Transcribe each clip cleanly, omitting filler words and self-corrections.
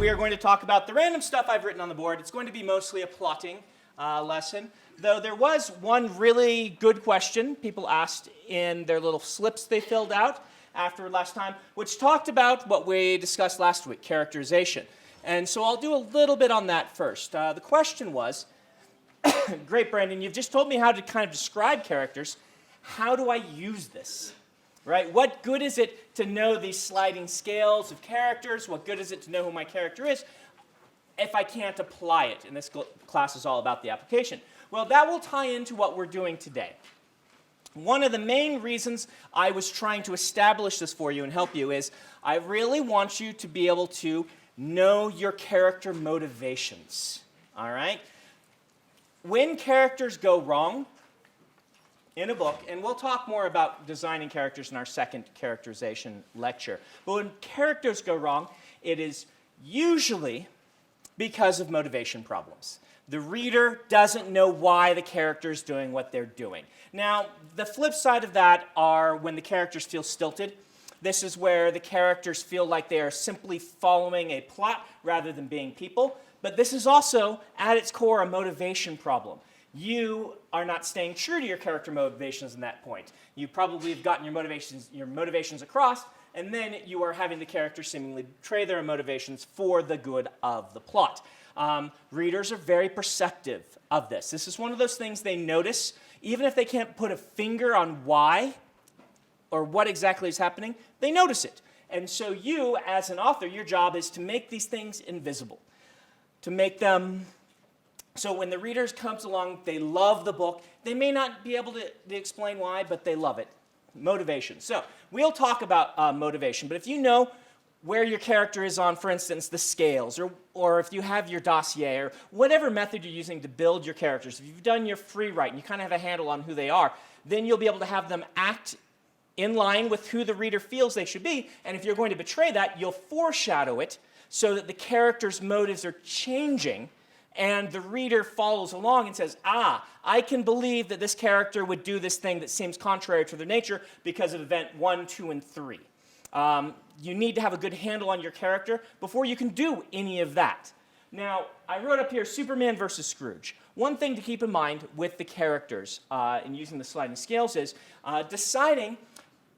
we are going to talk about the random stuff I've written on the board. It's going to be mostly a plotting lesson, though there was one really good question people asked in their little slips they filled out after last time, which talked about what we discussed last week, characterization. And so I'll do a little bit on that first. The question was, great, Brandon, you've just told me how to kind of describe characters. How do I use this? Right? What good is it to know these sliding scales of characters? What good is it to know who my character is if I can't apply it? And this class is all about the application. Well, that will tie into what we're doing today. One of the main reasons I was trying to establish this for you and help you is I really want you to be able to know your character motivations. All right? When characters go wrong in a book, and we'll talk more about designing characters in our second characterization lecture, but when characters go wrong, it is usually because of motivation problems. The reader doesn't know why the character is doing what they're doing. Now, the flip side of that are when the characters feel stilted. This is where the characters feel like they are simply following a plot rather than being people. But this is also, at its core, a motivation problem. You are not staying true to your character motivations in that point. You probably have gotten your motivations across, and then you are having the character seemingly betray their motivations for the good of the plot. Readers are very perceptive of this. This is one of those things they notice, even if they can't put a finger on why or what exactly is happening, they notice it. And so you, as an author, your job is to make these things invisible, to make them so when the readers comes along, they love the book. They may not be able to explain why, but they love it. Motivation. So we'll talk about motivation, but if you know where your character is on, for instance, the scales, or if you have your dossier, or whatever method you're using to build your characters, if you've done your free write and you kind of have a handle on who they are, then you'll be able to have them act in line with who the reader feels they should be, and if you're going to betray that, you'll foreshadow it so that the character's motives are changing, and the reader follows along and says, I can believe that this character would do this thing that seems contrary to their nature because of event 1, 2, and 3. You need to have a good handle on your character before you can do any of that. Now, I wrote up here Superman versus Scrooge. One thing to keep in mind with the characters in using the sliding scales is deciding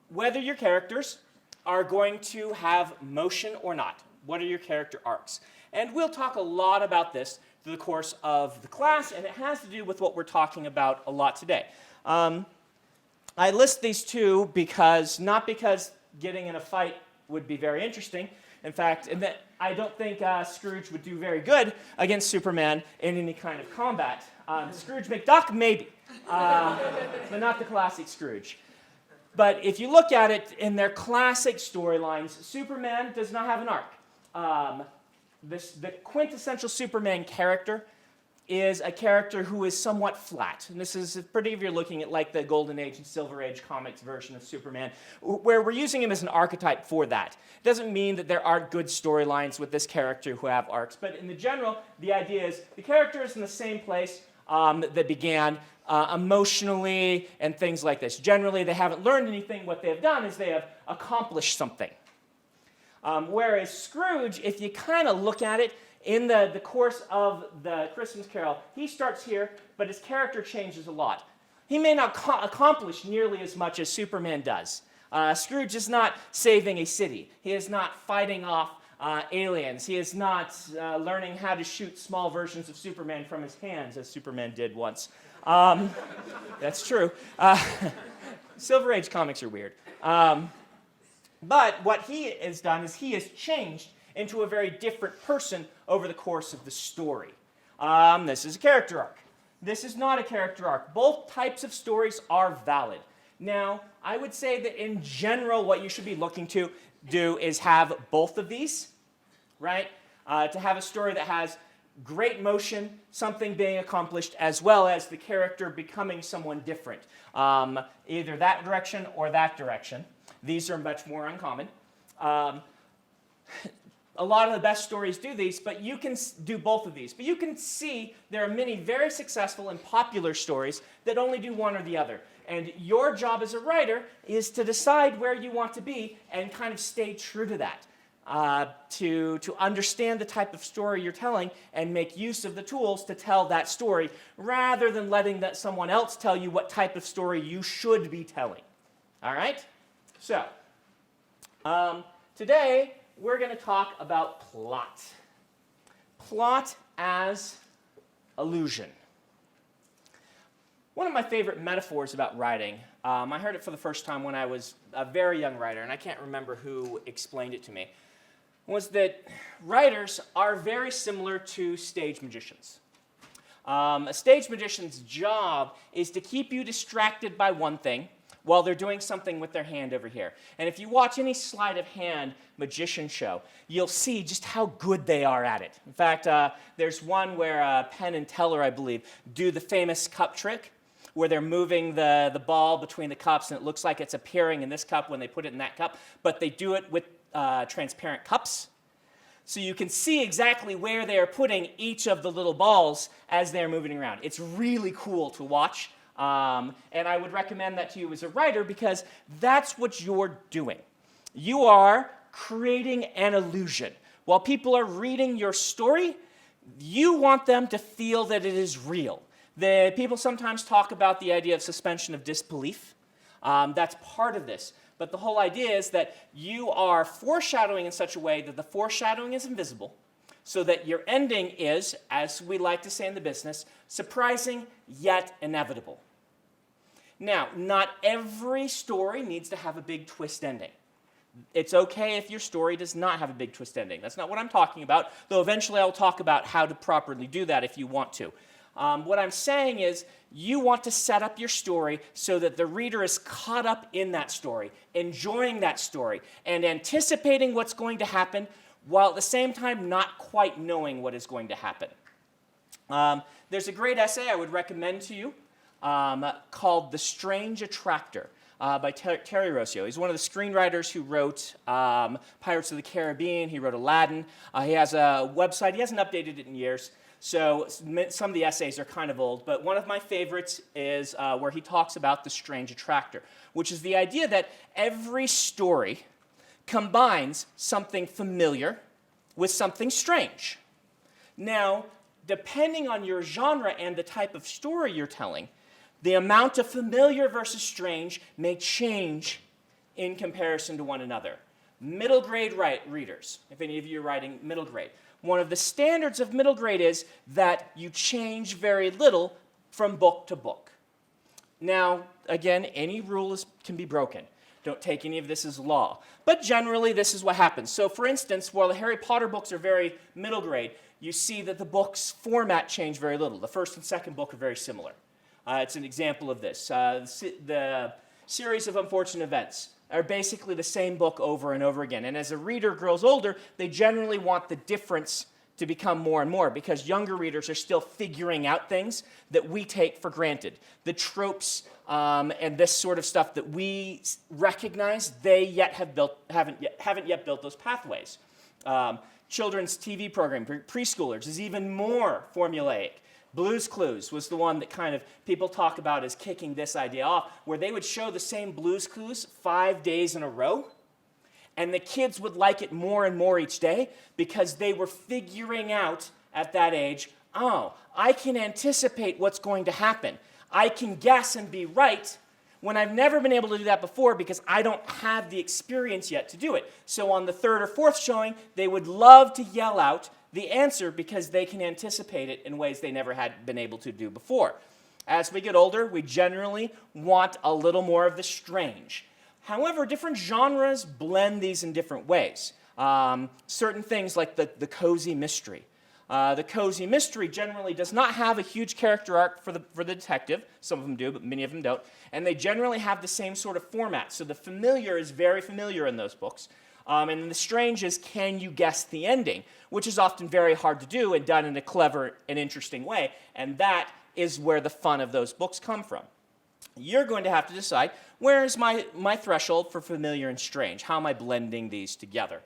whether your characters are going to have motion or not. What are your character arcs? And we'll talk a lot about this through the course of the class, and it has to do with what we're talking about a lot today. I list these two not because getting in a fight would be very interesting. In fact, I don't think Scrooge would do very good against Superman in any kind of combat. Scrooge McDuck, maybe, but not the classic Scrooge. But if you look at it in their classic storylines, Superman does not have an arc. The quintessential Superman character is a character who is somewhat flat. And this is pretty if you're looking at like the Golden Age and Silver Age comics version of Superman, where we're using him as an archetype for that. It doesn't mean that there aren't good storylines with this character who have arcs, but in the general, the idea is the character is in the same place that began emotionally and things like this. Generally, they haven't learned anything. What they have done is they have accomplished something. Whereas Scrooge, if you kind of look at it, in the course of the Christmas Carol, he starts here, but his character changes a lot. He may not accomplish nearly as much as Superman does. Scrooge is not saving a city. He is not fighting off aliens. He is not learning how to shoot small versions of Superman from his hands, as Superman did once. That's true. Silver Age comics are weird. But what he has done is he has changed into a very different person over the course of the story. This is a character arc. This is not a character arc. Both types of stories are valid. Now, I would say that in general, what you should be looking to do is have both of these, right? To have a story that has great motion, something being accomplished, as well as the character becoming someone different. Either that direction or that direction. These are much more uncommon. A lot of the best stories do these, but you can do both of these. But you can see there are many very successful and popular stories that only do one or the other. And your job as a writer is to decide where you want to be and kind of stay true to that. to understand the type of story you're telling and make use of the tools to tell that story rather than letting someone else tell you what type of story you should be telling. All right? So, today we're going to talk about plot. Plot as illusion. One of my favorite metaphors about writing, I heard it for the first time when I was a very young writer, and I can't remember who explained it to me, was that writers are very similar to stage magicians. A stage magician's job is to keep you distracted by one thing while they're doing something with their hand over here. And if you watch any sleight of hand magician show, you'll see just how good they are at it. In fact, there's one where Penn and Teller, I believe, do the famous cup trick, where they're moving the ball between the cups, and it looks like it's appearing in this cup when they put it in that cup, but they do it with transparent cups. So you can see exactly where they are putting each of the little balls as they're moving around. It's really cool to watch, and I would recommend that to you as a writer because that's what you're doing. You are creating an illusion. While people are reading your story, you want them to feel that it is real. People sometimes talk about the idea of suspension of disbelief. That's part of this. But the whole idea is that you are foreshadowing in such a way that the foreshadowing is invisible, so that your ending is, as we like to say in the business, surprising yet inevitable. Now, not every story needs to have a big twist ending. It's okay if your story does not have a big twist ending. That's not what I'm talking about, though eventually I'll talk about how to properly do that if you want to. What I'm saying is you want to set up your story so that the reader is caught up in that story, enjoying that story, and anticipating what's going to happen while at the same time not quite knowing what is going to happen. There's a great essay I would recommend to you called The Strange Attractor by Terry Rossio. He's one of the screenwriters who wrote Pirates of the Caribbean. He wrote Aladdin. He has a website. He hasn't updated it in years. So some of the essays are kind of old, but one of my favorites is where he talks about the strange attractor, which is the idea that every story combines something familiar with something strange. Now, depending on your genre and the type of story you're telling, the amount of familiar versus strange may change in comparison to one another. Middle grade readers, if any of you are writing middle grade, one of the standards of middle grade is that you change very little from book to book. Now, again, any rule can be broken. Don't take any of this as law. But generally, this is what happens. So, for instance, while the Harry Potter books are very middle grade, you see that the book's format changed very little. The first and second book are very similar. It's an example of this. The series of unfortunate events are basically the same book over and over again. And as a reader grows older, they generally want the difference to become more and more because younger readers are still figuring out things that we take for granted. The tropes and this sort of stuff that we recognize, they haven't yet built those pathways. Children's TV program, preschoolers, is even more formulaic. Blue's Clues was the one that kind of people talk about as kicking this idea off, where they would show the same Blue's Clues 5 days in a row, and the kids would like it more and more each day because they were figuring out at that age, oh, I can anticipate what's going to happen. I can guess and be right when I've never been able to do that before because I don't have the experience yet to do it. So on the third or fourth showing, they would love to yell out the answer because they can anticipate it in ways they never had been able to do before. As we get older, we generally want a little more of the strange. However, different genres blend these in different ways. Certain things like the cozy mystery. The cozy mystery generally does not have a huge character arc for the detective. Some of them do, but many of them don't. And they generally have the same sort of format. So the familiar is very familiar in those books. And the strange is, can you guess the ending? Which is often very hard to do and done in a clever and interesting way. And that is where the fun of those books come from. You're going to have to decide, where is my threshold for familiar and strange? How am I blending these together?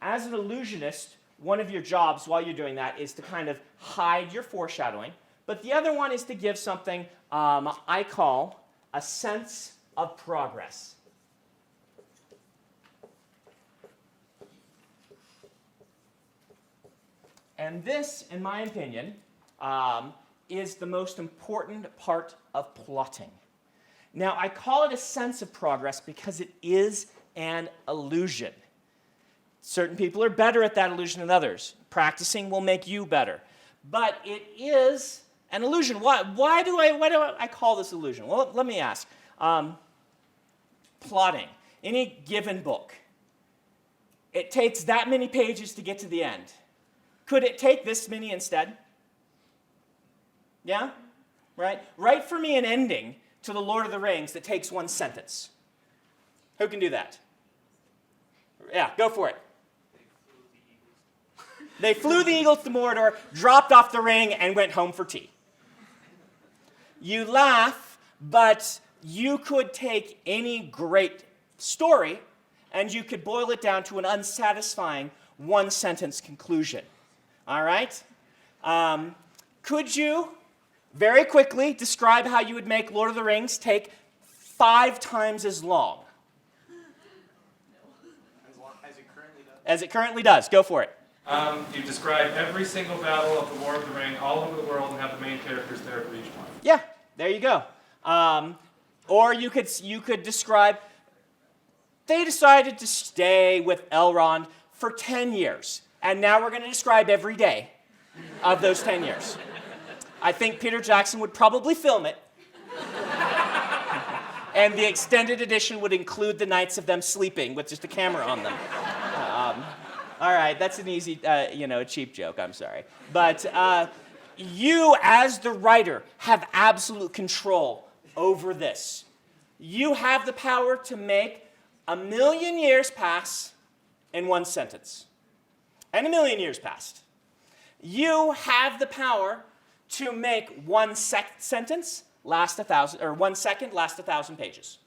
As an illusionist, one of your jobs while you're doing that is to kind of hide your foreshadowing. But the other one is to give something I call a sense of progress. And this, in my opinion, is the most important part of plotting. Now, I call it a sense of progress because it is an illusion. Certain people are better at that illusion than others. Practicing will make you better. But it is an illusion. Why do I call this illusion? Well, let me ask. Plotting. Any given book. It takes that many pages to get to the end. Could it take this many instead? Yeah? Right? Write for me an ending to The Lord of the Rings that takes one sentence. Who can do that? Yeah, go for it. They flew the eagles to Mordor, dropped off the ring, and went home for tea. You laugh, but you could take any great story and you could boil it down to an unsatisfying one-sentence conclusion. All right? Could you very quickly describe how you would make Lord of the Rings take 5 times as long? As it currently does. As it currently does. Go for it. You describe every single battle of the War of the Ring all over the world and have the main characters there for each one. Yeah, there you go. Or you could describe, they decided to stay with Elrond for 10 years, and now we're going to describe every day of those 10 years. I think Peter Jackson would probably film it, and the extended edition would include the nights of them sleeping with just a camera on them. All right, that's an easy, cheap joke, I'm sorry. But you, as the writer, have absolute control over this. You have the power to make 1,000,000 years pass in one sentence. And 1,000,000 years passed. You have the power to make one sentence last 1,000, or 1 second last 1,000 pages.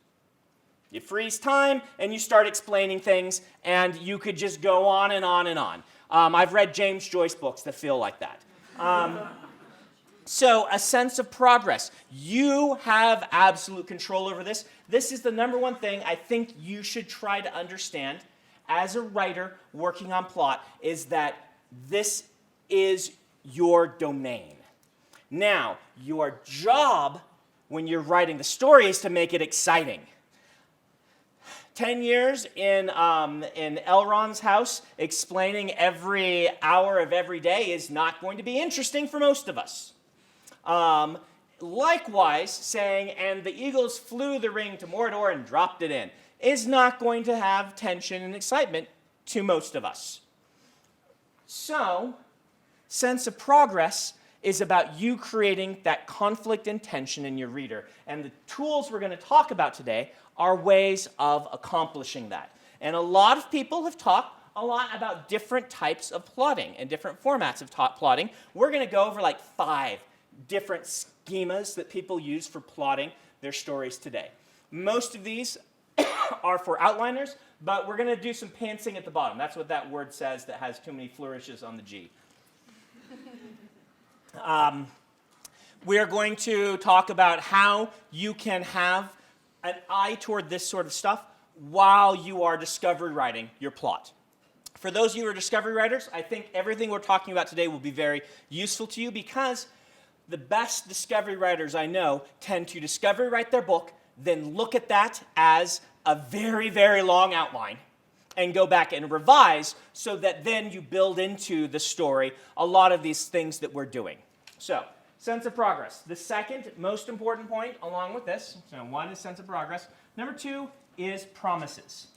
You freeze time, and you start explaining things, and you could just go on and on and on. I've read James Joyce books that feel like that. So a sense of progress. You have absolute control over this. This is the number one thing I think you should try to understand as a writer working on plot, is that this is your domain. Now, your job when you're writing the story is to make it exciting. 10 years in Elrond's house explaining every hour of every day is not going to be interesting for most of us. Likewise, saying, and the eagles flew the ring to Mordor and dropped it in, is not going to have tension and excitement to most of us. So, sense of progress is about you creating that conflict and tension in your reader. And the tools we're going to talk about today are ways of accomplishing that. And a lot of people have talked a lot about different types of plotting and different formats of plotting. We're going to go over like 5 different schemas that people use for plotting their stories today. Most of these are for outliners, but we're going to do some pantsing at the bottom. That's what that word says that has too many flourishes on the G. We're going to talk about how you can have an eye toward this sort of stuff while you are discovery writing your plot. For those of you who are discovery writers, I think everything we're talking about today will be very useful to you, because the best discovery writers I know tend to discovery write their book, then look at that as a very, very long outline and go back and revise, so that then you build into the story a lot of these things that we're doing. So, sense of progress. The second most important point along with this, so 1 is sense of progress. Number 2 is promises.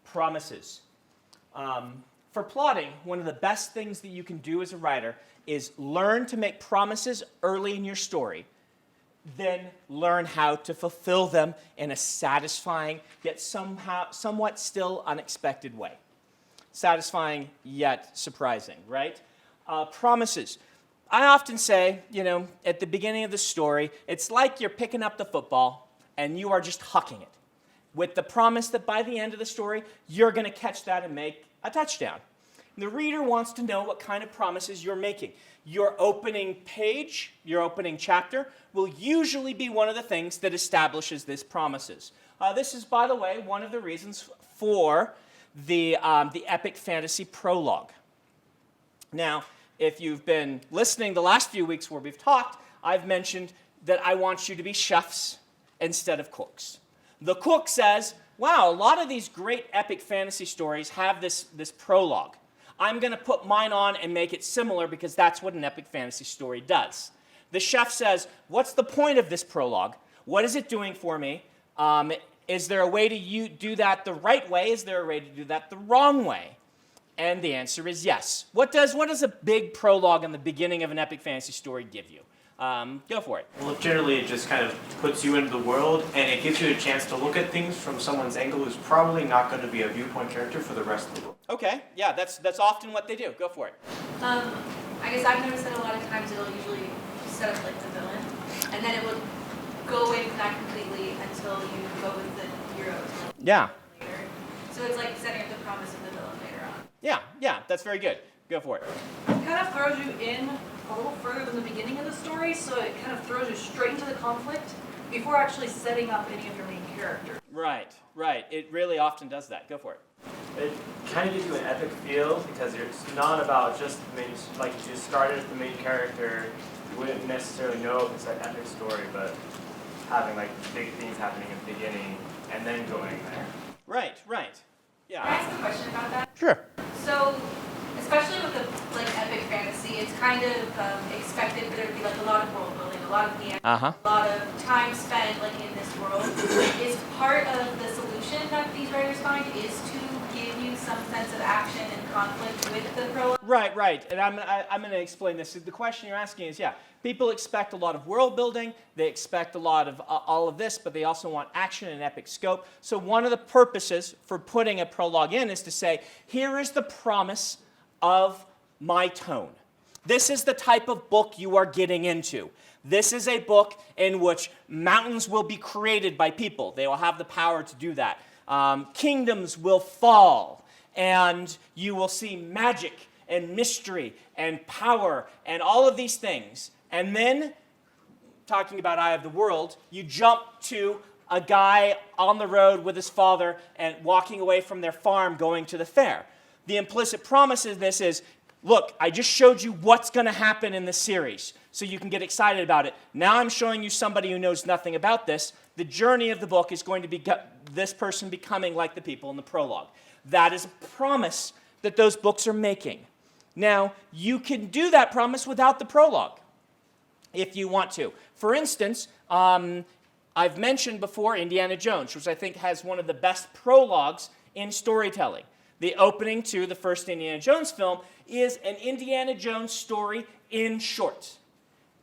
Promises. For plotting, one of the best things that you can do as a writer is learn to make promises early in your story, then learn how to fulfill them in a satisfying yet somewhat still unexpected way. Satisfying yet surprising, right? Promises. I often say, at the beginning of the story, it's like you're picking up the football and you are just hucking it, with the promise that by the end of the story, you're going to catch that and make a touchdown. The reader wants to know what kind of promises you're making. Your opening page, your opening chapter, will usually be one of the things that establishes these promises. This is, by the way, one of the reasons for the epic fantasy prologue. Now, if you've been listening the last few weeks where we've talked, I've mentioned that I want you to be chefs instead of cooks. The cook says, wow, a lot of these great epic fantasy stories have this prologue. I'm going to put mine on and make it similar because that's what an epic fantasy story does. The chef says, what's the point of this prologue? What is it doing for me? Is there a way to do that the right way? Is there a way to do that the wrong way? And the answer is yes. What does a big prologue in the beginning of an epic fantasy story give you? Go for it. Well, generally it just kind of puts you into the world, and it gives you a chance to look at things from someone's angle who's probably not going to be a viewpoint character for the rest of the book. Okay, yeah, that's often what they do. Go for it. I guess I've noticed that a lot of times it'll usually set up like the villain, and then it will go away from that completely until you go with the hero Yeah. later. So it's like setting up the promise of the villain later on. Yeah, that's very good. Go for it. It kind of throws you in a little further than the beginning of the story, so it kind of throws you straight into the conflict before actually setting up any of your main characters. Right. It really often does that. Go for it. It kind of gives you an epic feel because it's not about just the main, like if you started as the main character, you wouldn't necessarily know if it's an epic story, but having like big things happening in the beginning and then going there. Right. Can I Yeah. ask a question about that? Sure. So, especially with the like epic fantasy, it's kind of expected that there'd be like a lot of world building, a lot of meandering, Uh-huh. a lot of time spent like in this world. Is part of the solution that these writers find is to give you some sense of action and conflict with the prologue? Right. And I'm going to explain this. The question you're asking is, yeah, people expect a lot of world building, they expect a lot of all of this, but they also want action and epic scope. So one of the purposes for putting a prologue in is to say, here is the promise of my tone. This is the type of book you are getting into. This is a book in which mountains will be created by people. They will have the power to do that. Kingdoms will fall, and you will see magic and mystery and power and all of these things. And then, talking about Eye of the World, you jump to a guy on the road with his father and walking away from their farm going to the fair. The implicit promise in this is, look, I just showed you what's going to happen in the series, so you can get excited about it. Now I'm showing you somebody who knows nothing about this. The journey of the book is going to be this person becoming like the people in the prologue. That is a promise that those books are making. Now, you can do that promise without the prologue, if you want to. For instance, I've mentioned before Indiana Jones, which I think has one of the best prologues in storytelling. The opening to the first Indiana Jones film is an Indiana Jones story in short.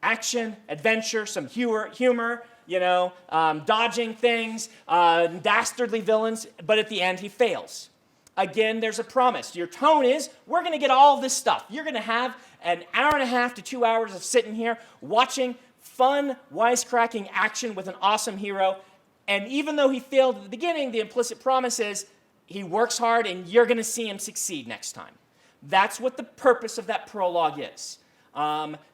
Action, adventure, some humor, dodging things, dastardly villains, but at the end he fails. Again, there's a promise. Your tone is, we're going to get all this stuff. You're going to have an hour and a half to 2 hours of sitting here watching fun, wisecracking action with an awesome hero. And even though he failed at the beginning, the implicit promise is he works hard and you're going to see him succeed next time. That's what the purpose of that prologue is.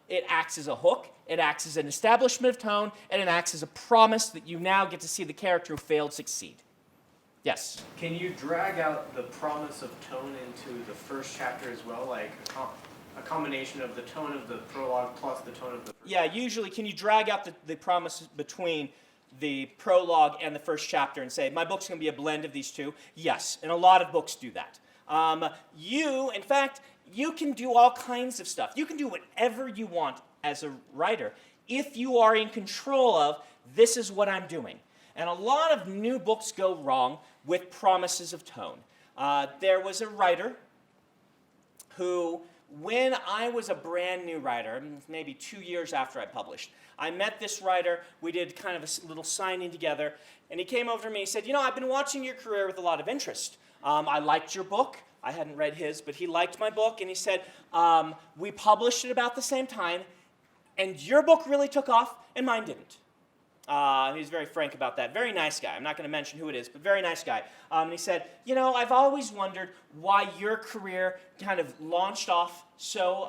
It acts as a hook, it acts as an establishment of tone, and it acts as a promise that you now get to see the character who failed succeed. Yes? Can you drag out the promise of tone into the first chapter as well? Like a combination of the tone of the prologue plus the tone of the first Yeah, usually can you drag out the promise between the prologue and the first chapter and say, my book's going to be a blend of these two? Yes, and a lot of books do that. In fact, you can do all kinds of stuff. You can do whatever you want as a writer if you are in control of, this is what I'm doing. And a lot of new books go wrong with promises of tone. There was a writer who, when I was a brand new writer, maybe 2 years after I published, I met this writer, we did kind of a little signing together, and he came over to me and said, I've been watching your career with a lot of interest. I liked your book. I hadn't read his, but he liked my book, and he said, we published it about the same time, and your book really took off, and mine didn't. He was very frank about that. Very nice guy. I'm not going to mention who it is, but very nice guy. And he said, I've always wondered why your career kind of launched off so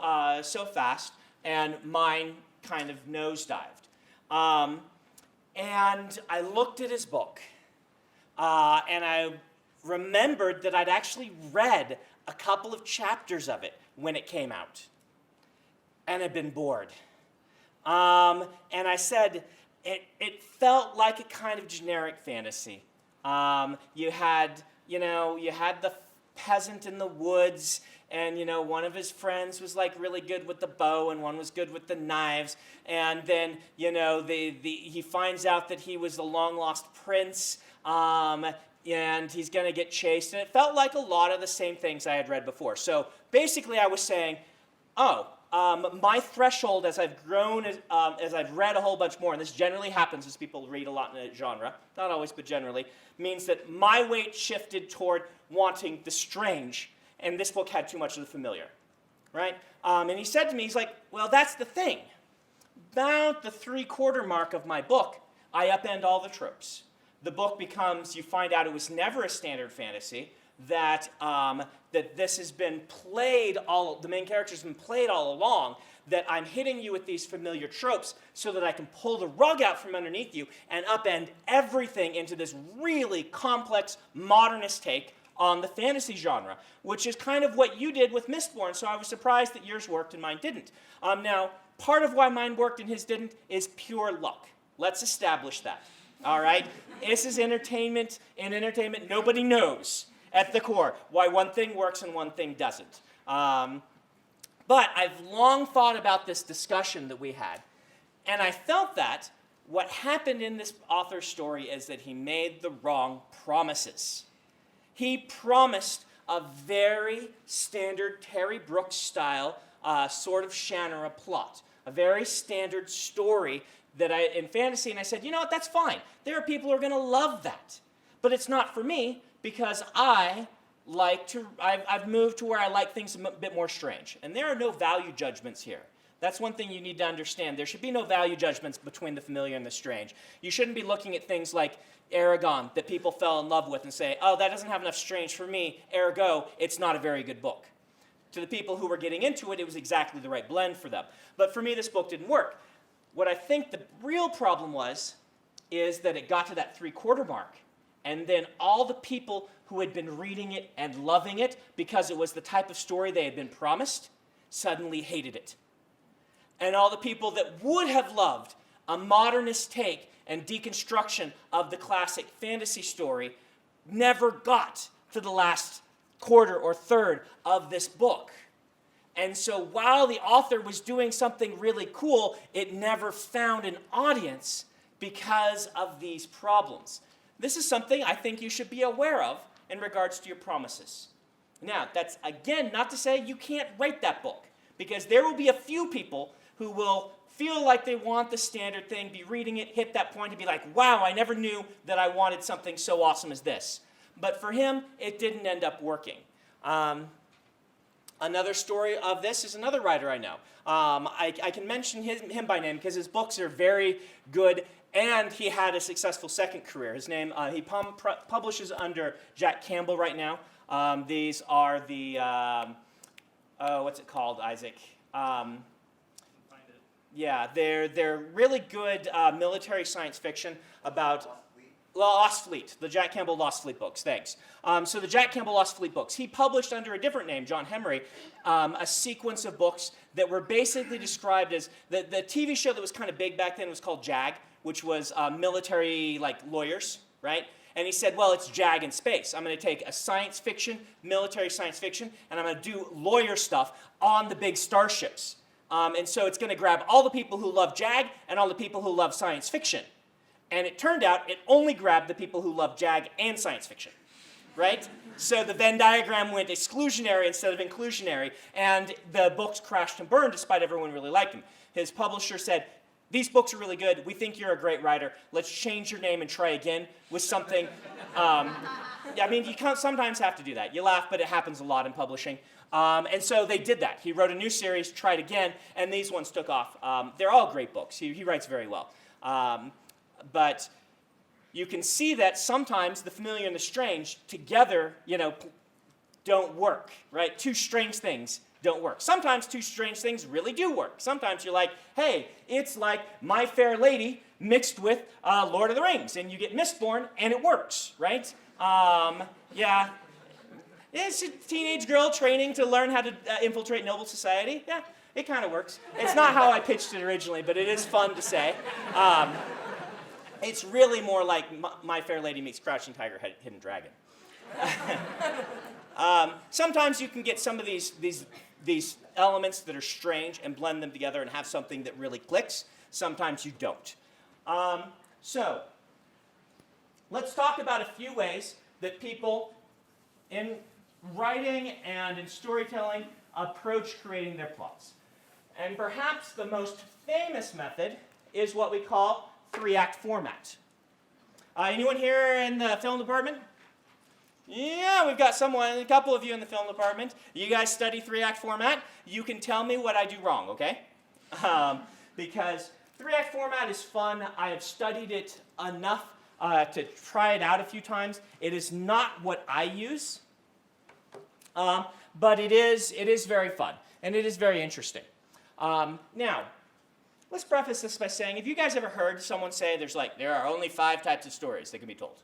fast, and mine kind of nosedived. And I looked at his book, and I remembered that I'd actually read a couple of chapters of it when it came out, and had been bored. And I said, it felt like a kind of generic fantasy. You had the peasant in the woods, and one of his friends was like really good with the bow, and one was good with the knives, and then he finds out that he was the long lost prince, and he's going to get chased, and it felt like a lot of the same things I had read before. So basically I was saying, my threshold as I've grown, as I've read a whole bunch more, and this generally happens as people read a lot in a genre, not always, but generally, means that my weight shifted toward wanting the strange, and this book had too much of the familiar, right? And he said to me, he's like, well, that's the thing. About the 3/4 mark of my book, I upend all the tropes. The book becomes, you find out it was never a standard fantasy, that this has been played the main character's been played all along, that I'm hitting you with these familiar tropes so that I can pull the rug out from underneath you and upend everything into this really complex modernist take on the fantasy genre, which is kind of what you did with Mistborn, so I was surprised that yours worked and mine didn't. Now, part of why mine worked and his didn't is pure luck. Let's establish that, all right? This is entertainment, and entertainment nobody knows at the core why one thing works and one thing doesn't. But I've long thought about this discussion that we had, and I felt that what happened in this author's story is that he made the wrong promises. He promised a very standard Terry Brooks style sort of Shannara plot, a very standard story that in fantasy, and I said, you know what, that's fine. There are people who are going to love that, but it's not for me, because I've moved to where I like things a bit more strange. And there are no value judgments here. That's one thing you need to understand. There should be no value judgments between the familiar and the strange. You shouldn't be looking at things like Aragon that people fell in love with and say, oh, that doesn't have enough strange for me, ergo, it's not a very good book. To the people who were getting into it, it was exactly the right blend for them. But for me, this book didn't work. What I think the real problem is that it got to that 3/4 mark. And then all the people who had been reading it and loving it because it was the type of story they had been promised suddenly hated it. And all the people that would have loved a modernist take and deconstruction of the classic fantasy story never got to the last 1/4 or 1/3 of this book. And so while the author was doing something really cool, it never found an audience because of these problems. This is something I think you should be aware of in regards to your promises. Now, that's again not to say you can't write that book, because there will be a few people who will feel like they want the standard thing, be reading it, hit that point and be like, wow, I never knew that I wanted something so awesome as this. But for him, it didn't end up working. Another story of this is another writer I know. I can mention him by name because his books are very good, and he had a successful second career. His name, he publishes under Jack Campbell right now. These are the, what's it called, Isaac? Yeah, they're really good military science fiction about Lost Fleet, the Jack Campbell Lost Fleet books, thanks. So the Jack Campbell Lost Fleet books, he published under a different name, John Hemery, a sequence of books that were basically described as, the TV show that was kind of big back then was called JAG, which was military, like, lawyers, right? And he said, well, it's JAG in space. I'm going to take a science fiction, military science fiction, and I'm going to do lawyer stuff on the big starships. And so it's going to grab all the people who love JAG and all the people who love science fiction. And it turned out it only grabbed the people who love JAG and science fiction, right? So the Venn diagram went exclusionary instead of inclusionary, and the books crashed and burned despite everyone really liked them. His publisher said, these books are really good. We think you're a great writer. Let's change your name and try again with something. I mean, you sometimes have to do that. You laugh, but it happens a lot in publishing. And so they did that. He wrote a new series, tried again, and these ones took off. They're all great books. He writes very well. But you can see that sometimes the familiar and the strange together, don't work, right? Two strange things don't work. Sometimes two strange things really do work. Sometimes you're like, hey, it's like My Fair Lady mixed with Lord of the Rings, and you get Mistborn, and it works, right? Yeah. It's a teenage girl training to learn how to infiltrate noble society. Yeah, it kind of works. It's not how I pitched it originally, but it is fun to say. It's really more like My Fair Lady meets Crouching Tiger, Hidden Dragon. Sometimes you can get some of these elements that are strange and blend them together and have something that really clicks. Sometimes you don't. So, let's talk about a few ways that people in writing and in storytelling approach creating their plots. And perhaps the most famous method is what we call 3-act format. Anyone here in the film department? Yeah, we've got a couple of you in the film department. You guys study 3-act format. You can tell me what I do wrong, okay? Because 3-act format is fun. I have studied it enough to try it out a few times. It is not what I use, but it is very fun, and it is very interesting. Now, let's preface this by saying, have you guys ever heard someone say there are only 5 types of stories that can be told?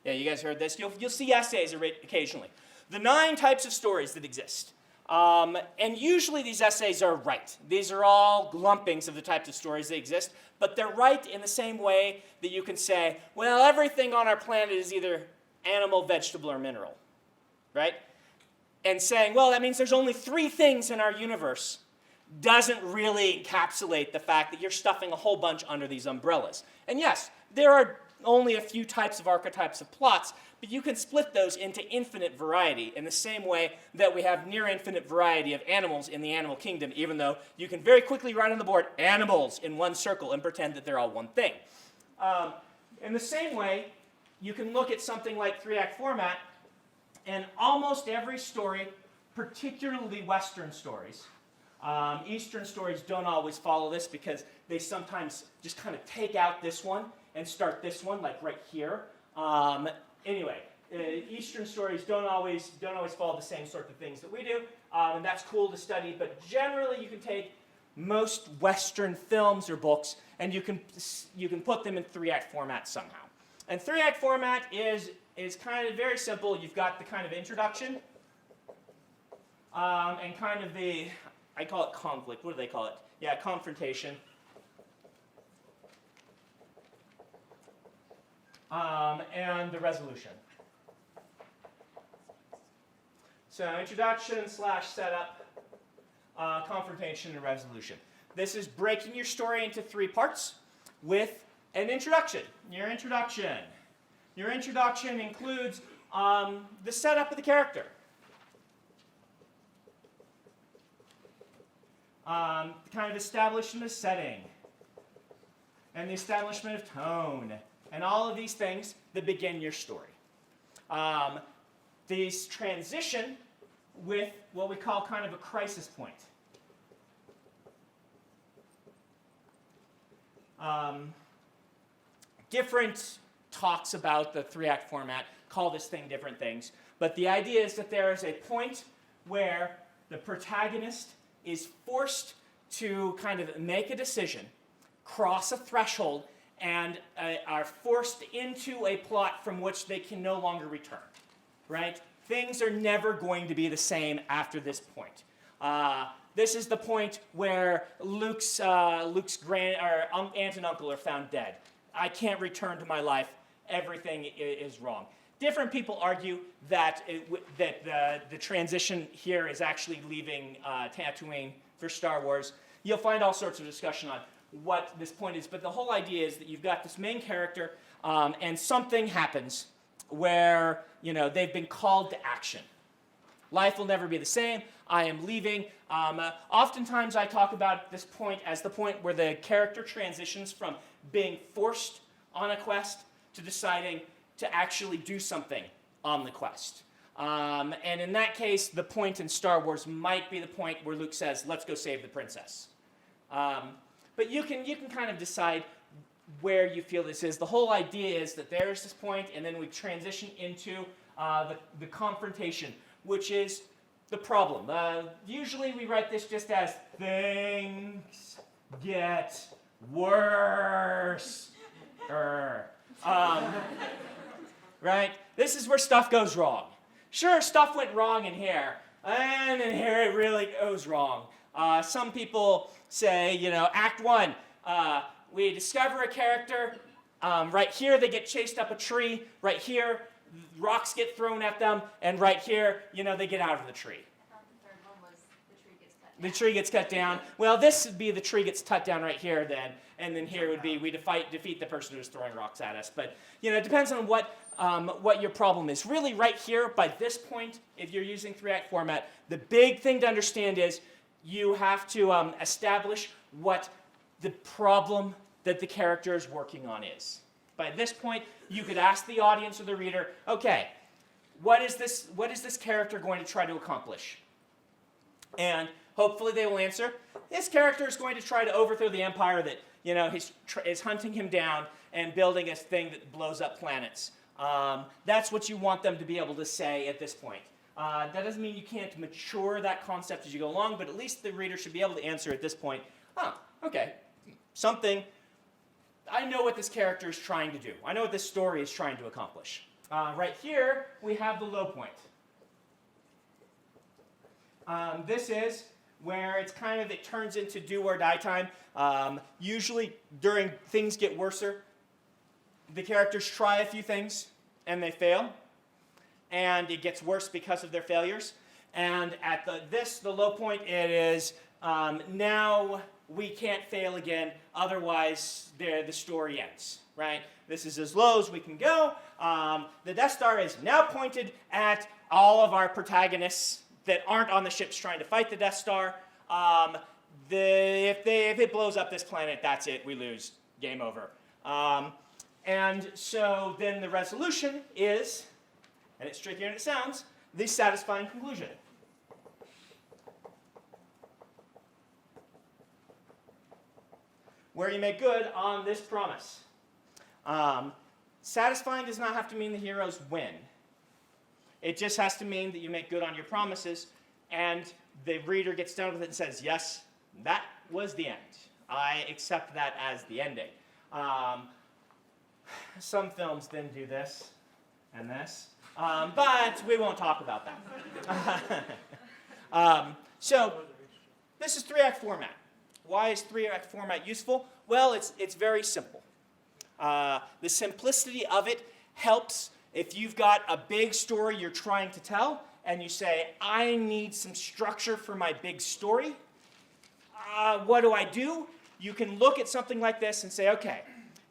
Yeah, you guys heard this? You'll see essays occasionally. The 9 types of stories that exist. And usually these essays are right. These are all lumpings of the types of stories that exist, but they're right in the same way that you can say, well, everything on our planet is either animal, vegetable, or mineral, right? And saying, well, that means there's only 3 things in our universe doesn't really encapsulate the fact that you're stuffing a whole bunch under these umbrellas. And yes, there are only a few types of archetypes of plots, but you can split those into infinite variety in the same way that we have near infinite variety of animals in the animal kingdom, even though you can very quickly write on the board animals in one circle and pretend that they're all one thing. In the same way, you can look at something like 3-act format, and almost every story, particularly Western stories, Eastern stories don't always follow this because they sometimes just kind of take out this one and start this one, like right here. Anyway, Eastern stories don't always follow the same sort of things that we do, and that's cool to study, but generally you can take most Western films or books and you can put them in 3-act format somehow. And 3-act format is kind of very simple. You've got the kind of introduction and kind of the, I call it conflict. What do they call it? Yeah, confrontation. And the resolution. So introduction / setup, confrontation, and resolution. This is breaking your story into 3 parts with an introduction. Your introduction includes the setup of the character, the kind of establishment of setting, and the establishment of tone, and all of these things that begin your story. These transition with what we call kind of a crisis point. Different talks about the 3-act format call this thing different things, but the idea is that there is a point where the protagonist is forced to kind of make a decision, cross a threshold, and are forced into a plot from which they can no longer return, right? Things are never going to be the same after this point. This is the point where Luke's aunt and uncle are found dead. I can't return to my life. Everything is wrong. Different people argue that the transition here is actually leaving Tatooine for Star Wars. You'll find all sorts of discussion on what this point is, but the whole idea is that you've got this main character and something happens where they've been called to action. Life will never be the same. I am leaving. Oftentimes I talk about this point as the point where the character transitions from being forced on a quest to deciding to actually do something on the quest. And in that case, the point in Star Wars might be the point where Luke says, let's go save the princess. But you can kind of decide where you feel this is. The whole idea is that there's this point, and then we transition into the confrontation, which is the problem. Usually we write this just as things get worse. Right? This this is where stuff goes wrong. Sure, stuff went wrong in here, and in here it really goes wrong. Some people say, you know, Act 1, we discover a character. Right here, they get chased up a tree. Right here, rocks get thrown at them. And right here, you know, they get out of the tree. I thought the third one was the tree gets cut down. The tree gets cut down. Well, this would be the tree gets cut down right here then. And then here would be we defeat the person who's throwing rocks at us. But, you know, it depends on what your problem is. Really, right here, by this point, if you're using 3-act format, the big thing to understand is you have to establish what the problem that the character is working on is. By this point, you could ask the audience or the reader, okay, what is this character going to try to accomplish? And hopefully they will answer, this character is going to try to overthrow the empire that, you know, is hunting him down and building a thing that blows up planets. That's what you want them to be able to say at this point. That doesn't mean you can't mature that concept as you go along, but at least the reader should be able to answer at this point, oh, okay, something, I know what this character is trying to do. I know what this story is trying to accomplish. Right here, we have the low point. This is where it's kind of, it turns into do or die time. Usually during things get worser, the characters try a few things and they fail. And it gets worse because of their failures. And at the low point, it is now we can't fail again, otherwise the story ends, right? This is as low as we can go. The Death Star is now pointed at all of our protagonists that aren't on the ships trying to fight the Death Star. If it blows up this planet, that's it, we lose, game over. And so then the resolution is, and it's trickier than it sounds, the satisfying conclusion. Where you make good on this promise. Satisfying does not have to mean the heroes win. It just has to mean that you make good on your promises, and the reader gets done with it and says, yes, that was the end. I accept that as the ending. Some films then do this and this. But we won't talk about that. So this is 3-act format. Why is 3-act format useful? Well, it's very simple. The simplicity of it helps if you've got a big story you're trying to tell and you say, I need some structure for my big story. What do? You can look at something like this and say, okay,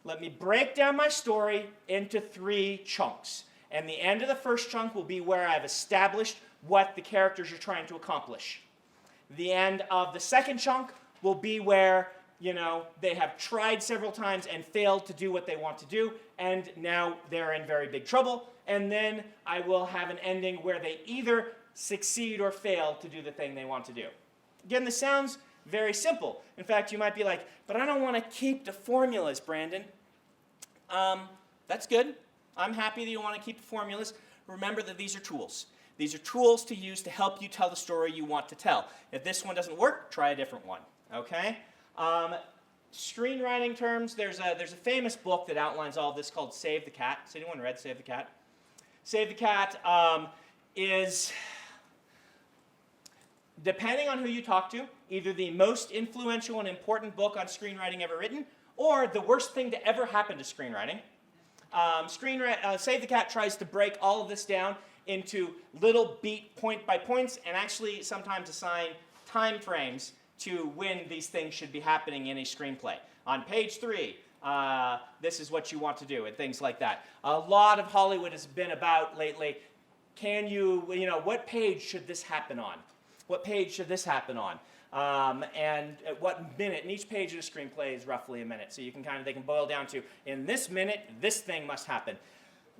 let me break down my story into 3 chunks. And the end of the first chunk will be where I've established what the characters are trying to accomplish. The end of the second chunk will be where, you know, they have tried several times and failed to do what they want to do, and now they're in very big trouble. And then I will have an ending where they either succeed or fail to do the thing they want to do. Again, this sounds very simple. In fact, you might be like, but I don't want to keep the formulas, Brandon. That's good. I'm happy that you want to keep the formulas. Remember that these are tools. These are tools to use to help you tell the story you want to tell. If this one doesn't work, try a different one. Okay? Screenwriting terms, there's a famous book that outlines all of this called Save the Cat. Has anyone read Save the Cat? Save the Cat is, depending on who you talk to, either the most influential and important book on screenwriting ever written, or the worst thing to ever happen to screenwriting. Save the Cat tries to break all of this down into little beat point by points and actually sometimes assign time frames to when these things should be happening in a screenplay. On page 3, this is what you want to do, and things like that. A lot of Hollywood has been about lately, what page should this happen on? What page should this happen on? And at what minute? And each page of a screenplay is roughly a minute. So they can boil down to, in this minute, this thing must happen.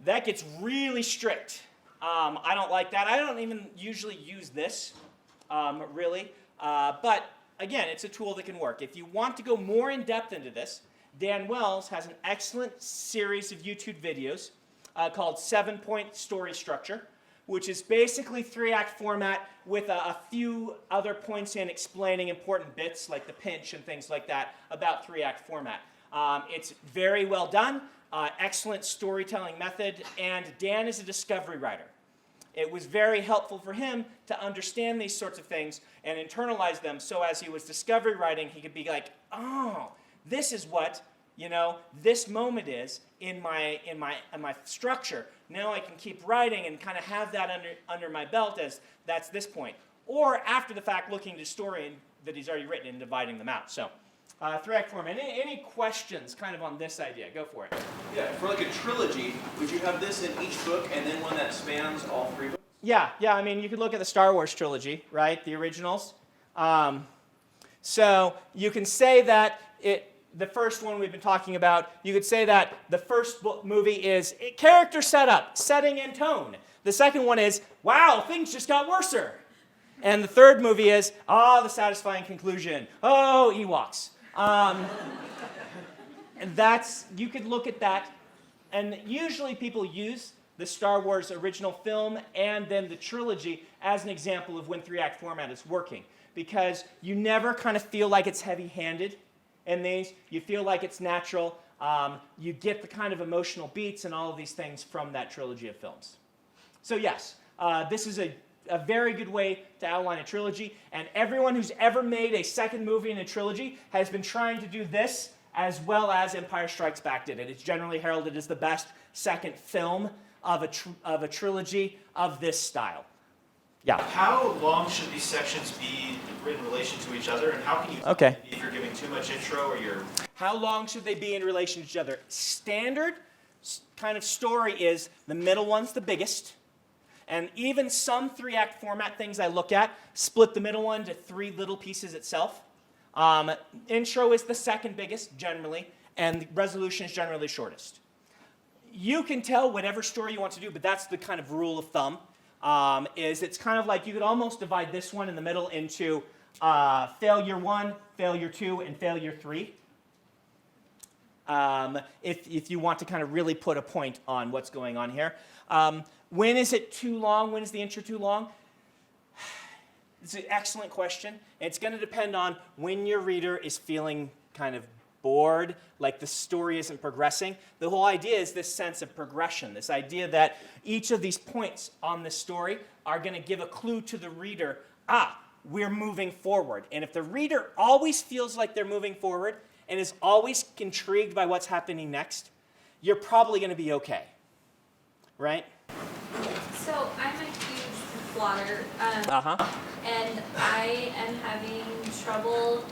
That gets really strict. I don't like that. I don't even usually use this, really. But again, it's a tool that can work. If you want to go more in depth into this, Dan Wells has an excellent series of YouTube videos called 7-Point Story Structure, which is basically 3-act format with a few other points in explaining important bits like the pinch and things like that about 3-act format. It's very well done, excellent storytelling method, and Dan is a discovery writer. It was very helpful for him to understand these sorts of things and internalize them, so as he was discovery writing, he could be like, oh, this is what, you know, this moment is in my structure. Now I can keep writing and kind of have that under my belt as that's this point. Or after the fact, looking at a story that he's already written and dividing them out. So, 3-act format. Any questions kind of on this idea? Go for it. Yeah, for like a trilogy, would you have this in each book and then one that spans all 3 books? Yeah, I mean, you could look at the Star Wars trilogy, right? The originals. So you can say that the first one we've been talking about, you could say that the first movie is character setup, setting and tone. The second one is, wow, things just got worser. And the third movie is, the satisfying conclusion. Oh, Ewoks. And you could look at that, and usually people use the Star Wars original film and then the trilogy as an example of when 3-act format is working, because you never kind of feel like it's heavy-handed in these. You feel like it's natural. You get the kind of emotional beats and all of these things from that trilogy of films. So yes, this is a very good way to outline a trilogy, and everyone who's ever made a second movie in a trilogy has been trying to do this as well as Empire Strikes Back did it. It's generally heralded as the best second film of a trilogy of this style. Yeah. How long should these sections be in relation to each other, and how can you Okay. if you're giving too much intro or you're... How long should they be in relation to each other? Standard kind of story is the middle one's the biggest. And even some 3-act format things I look at split the middle one to 3 little pieces itself. Intro is the second biggest, generally, and resolution is generally the shortest. You can tell whatever story you want to do, but that's the kind of rule of thumb, is it's kind of like you could almost divide this one in the middle into failure 1, failure 2, and failure 3. If you want to kind of really put a point on what's going on here. When is it too long? When is the intro too long? It's an excellent question. It's going to depend on when your reader is feeling kind of bored, like the story isn't progressing. The whole idea is this sense of progression, this idea that each of these points on the story are going to give a clue to the reader, we're moving forward. And if the reader always feels like they're moving forward and is always intrigued by what's happening next, you're probably going to be okay, right? So I'm a huge plotter, and I am having trouble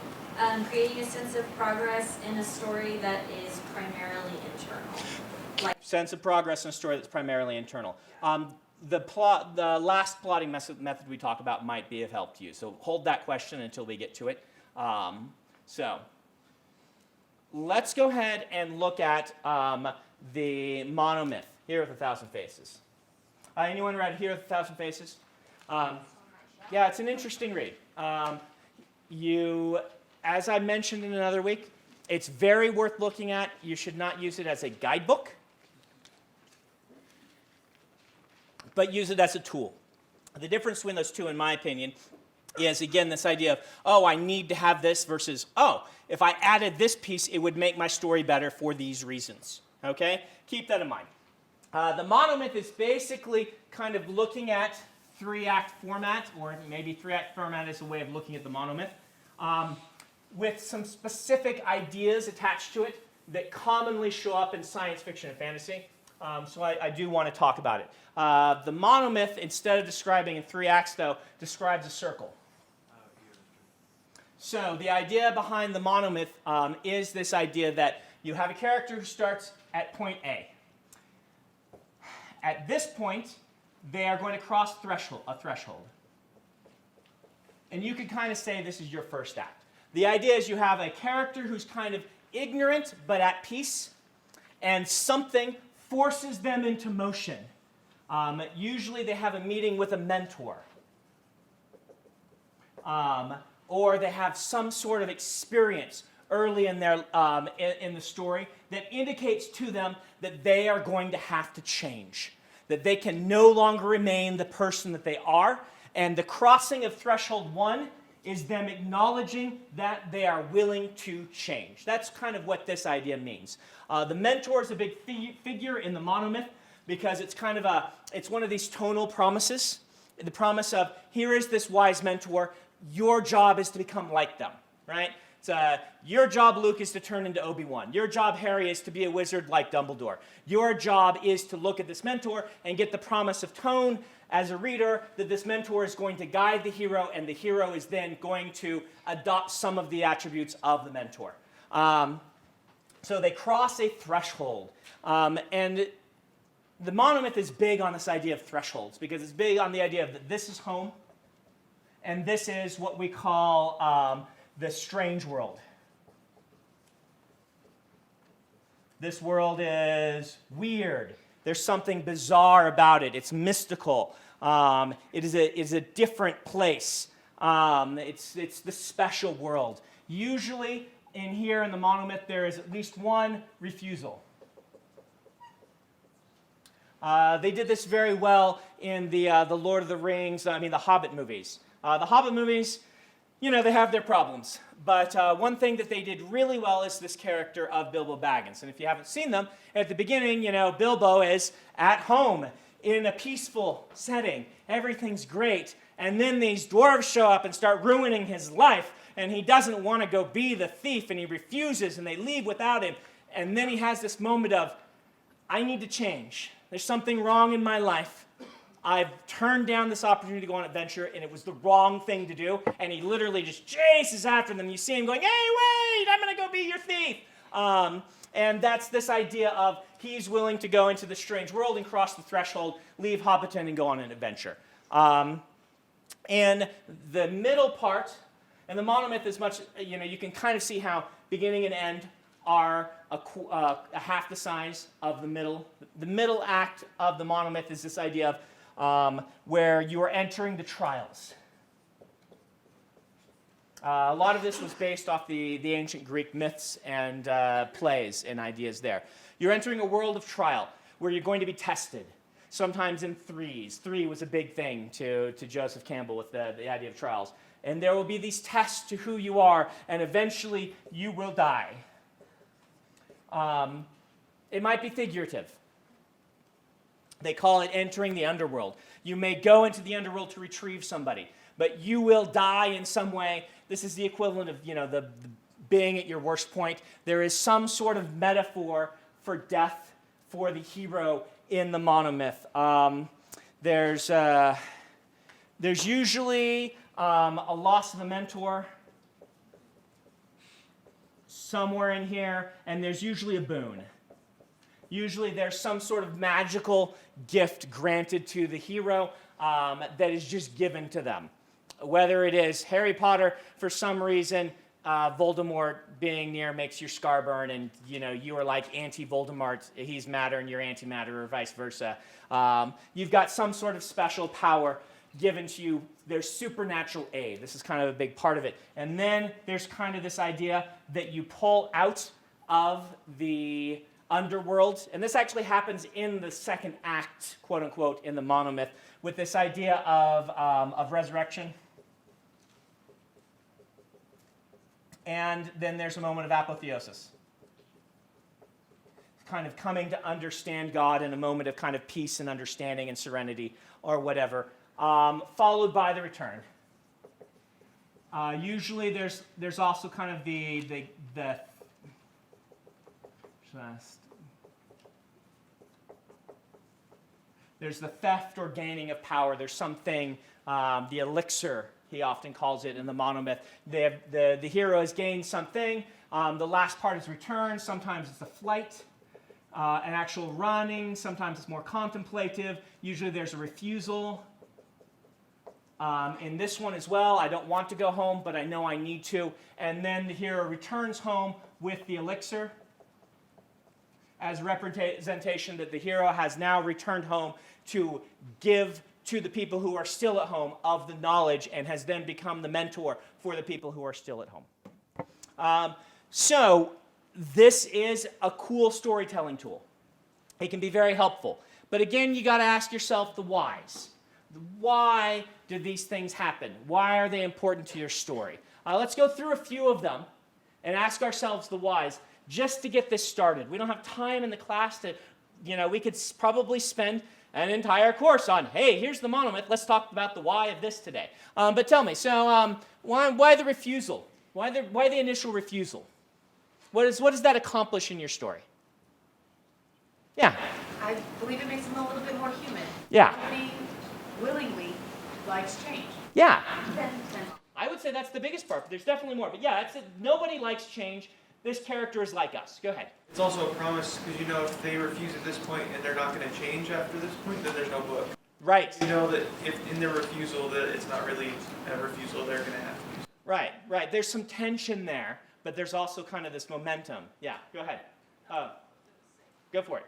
creating a sense of progress in a story that is primarily internal. Sense of progress in a story that's primarily internal. The last plotting method we talk about might be of help to you. So hold that question until we get to it. So let's go ahead and look at the monomyth, Hero with 1,000 Faces. Anyone read Hero with 1,000 Faces? Yeah, it's an interesting read. As I mentioned in another week, it's very worth looking at. You should not use it as a guidebook, but use it as a tool. The difference between those two, in my opinion, is, again, this idea of, I need to have this versus, if I added this piece, it would make my story better for these reasons. Okay? Keep that in mind. The monomyth is basically kind of looking at 3-act format, or maybe 3-act format is a way of looking at the monomyth, with some specific ideas attached to it that commonly show up in science fiction and fantasy. So I do want to talk about it. The monomyth, instead of describing in 3 acts, though, describes a circle. So the idea behind the monomyth is this idea that you have a character who starts at point A. At this point, they are going to cross a threshold. And you could kind of say this is your first act. The idea is you have a character who's kind of ignorant but at peace, and something forces them into motion. Usually they have a meeting with a mentor. Or they have some sort of experience early in their in the story that indicates to them that they are going to have to change, that they can no longer remain the person that they are. And the crossing of threshold 1 is them acknowledging that they are willing to change. That's kind of what this idea means. The mentor is a big figure in the monomyth because it's kind of it's one of these tonal promises. The promise of, here is this wise mentor, your job is to become like them, right? Your job, Luke, is to turn into Obi-Wan. Your job, Harry, is to be a wizard like Dumbledore. Your job is to look at this mentor and get the promise of tone as a reader that this mentor is going to guide the hero, and the hero is then going to adopt some of the attributes of the mentor. So they cross a threshold. And the monomyth is big on this idea of thresholds because it's big on the idea of that this is home, and this is what we call the strange world. This world is weird. There's something bizarre about it. It's mystical. It is a different place. It's the special world. Usually, in here in the monomyth, there is at least one refusal. They did this very well in the Lord of the Rings, the Hobbit movies. The Hobbit movies, they have their problems. But one thing that they did really well is this character of Bilbo Baggins. And if you haven't seen them, at the beginning, Bilbo is at home in a peaceful setting. Everything's great. And then these dwarves show up and start ruining his life. And he doesn't want to go be the thief, and he refuses, and they leave without him. And then he has this moment of, I need to change. There's something wrong in my life. I've turned down this opportunity to go on an adventure, and it was the wrong thing to do. And he literally just chases after them. You see him going, hey, wait, I'm going to go be your thief. And that's this idea of he's willing to go into the strange world and cross the threshold, leave Hobbiton, and go on an adventure. And the middle part, and the monomyth is much, you can kind of see how beginning and end are a half the size of the middle. The middle act of the monomyth is this idea of where you are entering the trials. A lot of this was based off the ancient Greek myths and plays and ideas there. You're entering a world of trial where you're going to be tested, sometimes in threes. 3 was a big thing to Joseph Campbell with the idea of trials. And there will be these tests to who you are, and eventually you will die. It might be figurative. They call it entering the underworld. You may go into the underworld to retrieve somebody, but you will die in some way. This is the equivalent of, the being at your worst point. There is some sort of metaphor for death for the hero in the monomyth. There's usually a loss of a mentor somewhere in here, and there's usually a boon. Usually there's some sort of magical gift granted to the hero that is just given to them. Whether it is Harry Potter, for some reason, Voldemort being near makes your scar burn, and you are like anti-Voldemort, he's matter and you're antimatter, or vice versa. You've got some sort of special power given to you. There's supernatural aid. This is kind of a big part of it. And then there's kind of this idea that you pull out of the underworld, and this actually happens in the second act, quote unquote, in the monomyth, with this idea of resurrection. And then there's a moment of apotheosis. Kind of coming to understand God in a moment of kind of peace and understanding and serenity or whatever, followed by the return. Usually there's also kind of the there's the theft or gaining of power. There's something, the elixir, he often calls it in the monomyth. The hero has gained something. The last part is return. Sometimes it's a flight, an actual running. Sometimes it's more contemplative. Usually there's a refusal. In this one as well, I don't want to go home, but I know I need to. And then the hero returns home with the elixir as representation that the hero has now returned home to give to the people who are still at home of the knowledge, and has then become the mentor for the people who are still at home. So this is a cool storytelling tool. It can be very helpful. But again, you got to ask yourself the whys. Why do these things happen? Why are they important to your story? Let's go through a few of them and ask ourselves the whys just to get this started. We don't have time in the class to, we could probably spend an entire course on, hey, here's the monomyth, let's talk about the why of this today. But tell me, so why the refusal? Why the initial refusal? What does that accomplish in your story? Yeah. I believe it makes them a little bit more human. Yeah. Nobody willingly likes change. Yeah. Then I would say that's the biggest part, but there's definitely more. But yeah, nobody likes change. This character is like us. Go ahead. It's also a promise because if they refuse at this point and they're not going to change after this point, then there's no book. Right. You know that if in their refusal that it's not really a refusal, they're going to have to use. Right. There's some tension there, but there's also kind of this momentum. Yeah, go ahead. Go for it.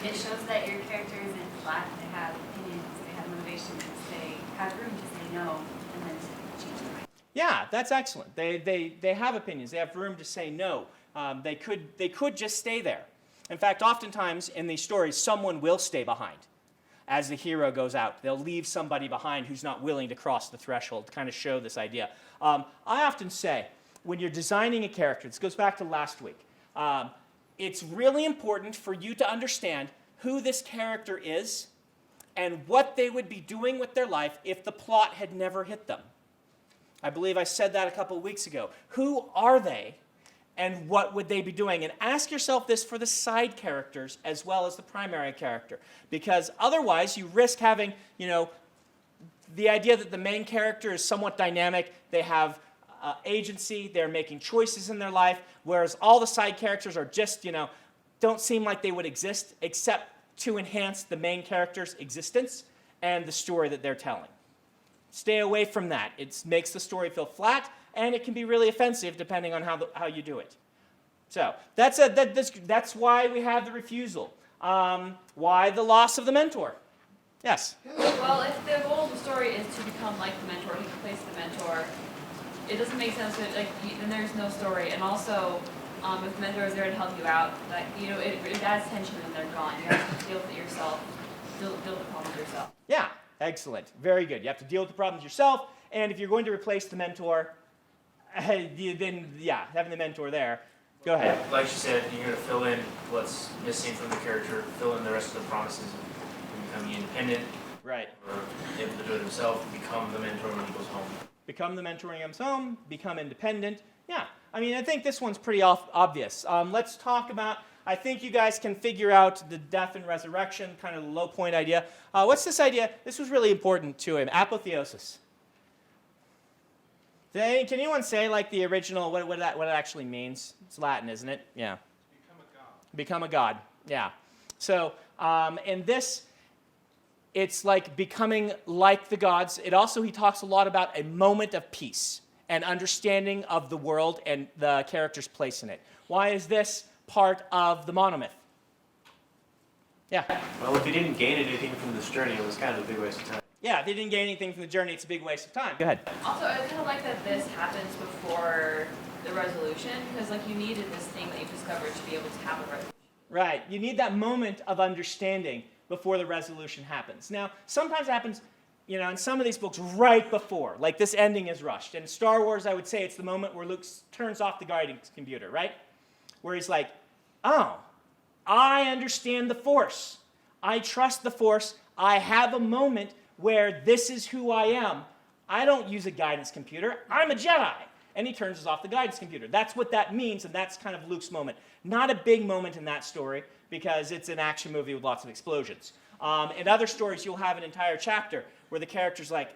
It shows that your character isn't flat. They have opinions, they have motivations, they have room to say no and then to change their mind. Yeah, that's excellent. They have opinions. They have room to say no. They could just stay there. In fact, oftentimes in these stories, someone will stay behind. As the hero goes out, they'll leave somebody behind who's not willing to cross the threshold to kind of show this idea. I often say, when you're designing a character, this goes back to last week, it's really important for you to understand who this character is and what they would be doing with their life if the plot had never hit them. I believe I said that a couple of weeks ago. Who are they and what would they be doing? And ask yourself this for the side characters as well as the primary character. Because otherwise you risk having, the idea that the main character is somewhat dynamic. They have agency, they're making choices in their life, whereas all the side characters are just, don't seem like they would exist except to enhance the main character's existence and the story that they're telling. Stay away from that. It makes the story feel flat, and it can be really offensive depending on how you do it. So that's why we have the refusal. Why the loss of the mentor? Yes? Well, if the goal of the story is to become like the mentor, to replace the mentor, it doesn't make sense that then there's no story. And also, if the mentor is there to help you out, it adds tension when they're gone. You have to deal with it yourself, deal with the problem yourself. Yeah, excellent, very good. You have to deal with the problems yourself, and if you're going to replace the mentor, having the mentor there. Go ahead. Like she said, you're going to fill in what's missing from the character, fill in the rest of the promises of becoming independent. Right. Or able to do it himself, become the mentor when he goes home. Become the mentor when he comes home, become independent. Yeah, I think this one's pretty obvious. Let's talk about, I think you guys can figure out the death and resurrection, kind of the low point idea. What's this idea? This was really important to him, apotheosis. Can anyone say the original, what it actually means? It's Latin, isn't it? Yeah. Become a god. Become a god, yeah. So in this, it's like becoming like the gods. He talks a lot about a moment of peace and understanding of the world and the character's place in it. Why is this part of the monomyth? Yeah. Well, if you didn't gain anything from this journey, it was kind of a big waste of time. Yeah, if they didn't gain anything from the journey, it's a big waste of time. Go ahead. Also, I kind of like that this happens before the resolution, because you needed this thing that you discovered to be able to have a resolution. Right. You need that moment of understanding before the resolution happens. Now, sometimes it happens, in some of these books right before. Like this ending is rushed. In Star Wars, I would say it's the moment where Luke turns off the guidance computer, right? Where he's like, oh, I understand the Force. I trust the Force. I have a moment where this is who I am. I don't use a guidance computer. I'm a Jedi. And he turns off the guidance computer. That's what that means, and that's kind of Luke's moment. Not a big moment in that story, because it's an action movie with lots of explosions. In other stories, you'll have an entire chapter where the character's like,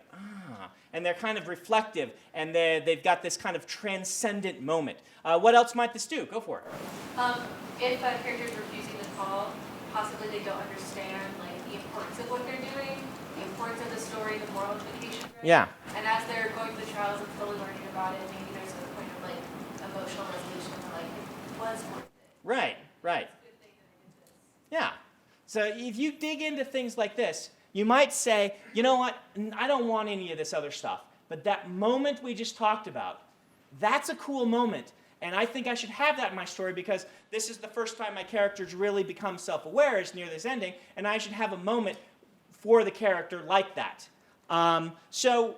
and they're kind of reflective, and they've got this kind of transcendent moment. What else might this do? Go for it. if a character is refusing the call, possibly they don't understand the importance of what they're doing, the importance of the story, the moral implications. Right? Yeah. And as they're going through the trials and slowly learning about it, maybe there's a point of emotional resolution where it was worth it. Right. Yeah. So if you dig into things like this, you might say, you know what, I don't want any of this other stuff. But that moment we just talked about, that's a cool moment. And I think I should have that in my story because this is the first time my characters really become self-aware is near this ending. And I should have a moment for the character like that. So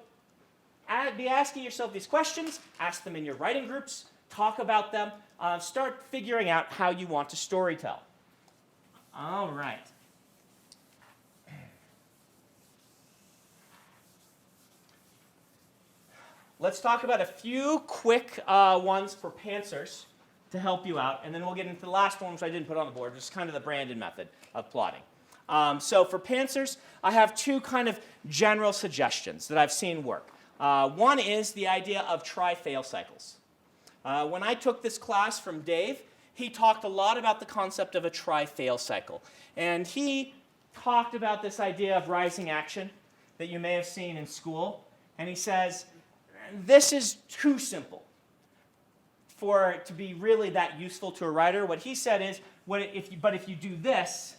be asking yourself these questions, ask them in your writing groups, talk about them, start figuring out how you want to storytell. All right. Let's talk about a few quick ones for pantsers to help you out, and then we'll get into the last one, which I didn't put on the board, which is kind of the Brandon method of plotting. So for pantsers, I have two kind of general suggestions that I've seen work. One is the idea of try-fail cycles. When I took this class from Dave, he talked a lot about the concept of a try-fail cycle. And he talked about this idea of rising action that you may have seen in school. And he says, this is too simple for it to be really that useful to a writer. What he said is, if you do this,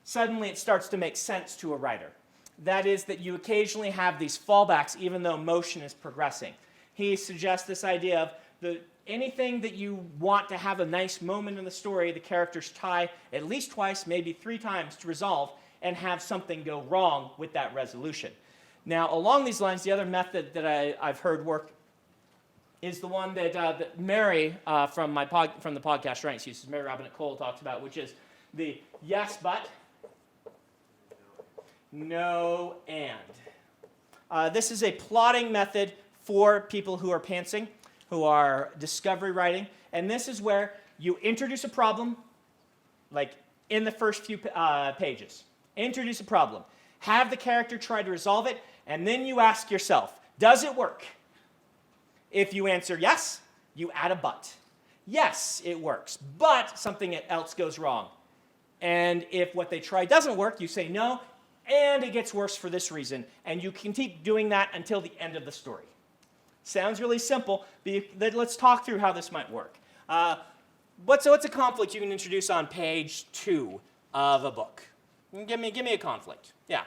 suddenly it starts to make sense to a writer. That is that you occasionally have these fallbacks even though motion is progressing. He suggests this idea of anything that you want to have a nice moment in the story, the characters try at least twice, maybe 3 times to resolve and have something go wrong with that resolution. Now, along these lines, the other method that I've heard work is the one that Mary from the podcast Ranks uses, Mary Robinette Cole talks about, which is the yes, but, no, and. This is a plotting method for people who are pantsing, who are discovery writing, and this is where you introduce a problem, like in the first few pages. Introduce a problem. Have the character try to resolve it, and then you ask yourself, does it work? If you answer yes, you add a but. Yes, it works, but something else goes wrong. And if what they try doesn't work, you say no, and it gets worse for this reason, and you can keep doing that until the end of the story. Sounds really simple, but let's talk through how this might work. What's a conflict you can introduce on page 2 of a book? Give me a conflict. Yeah.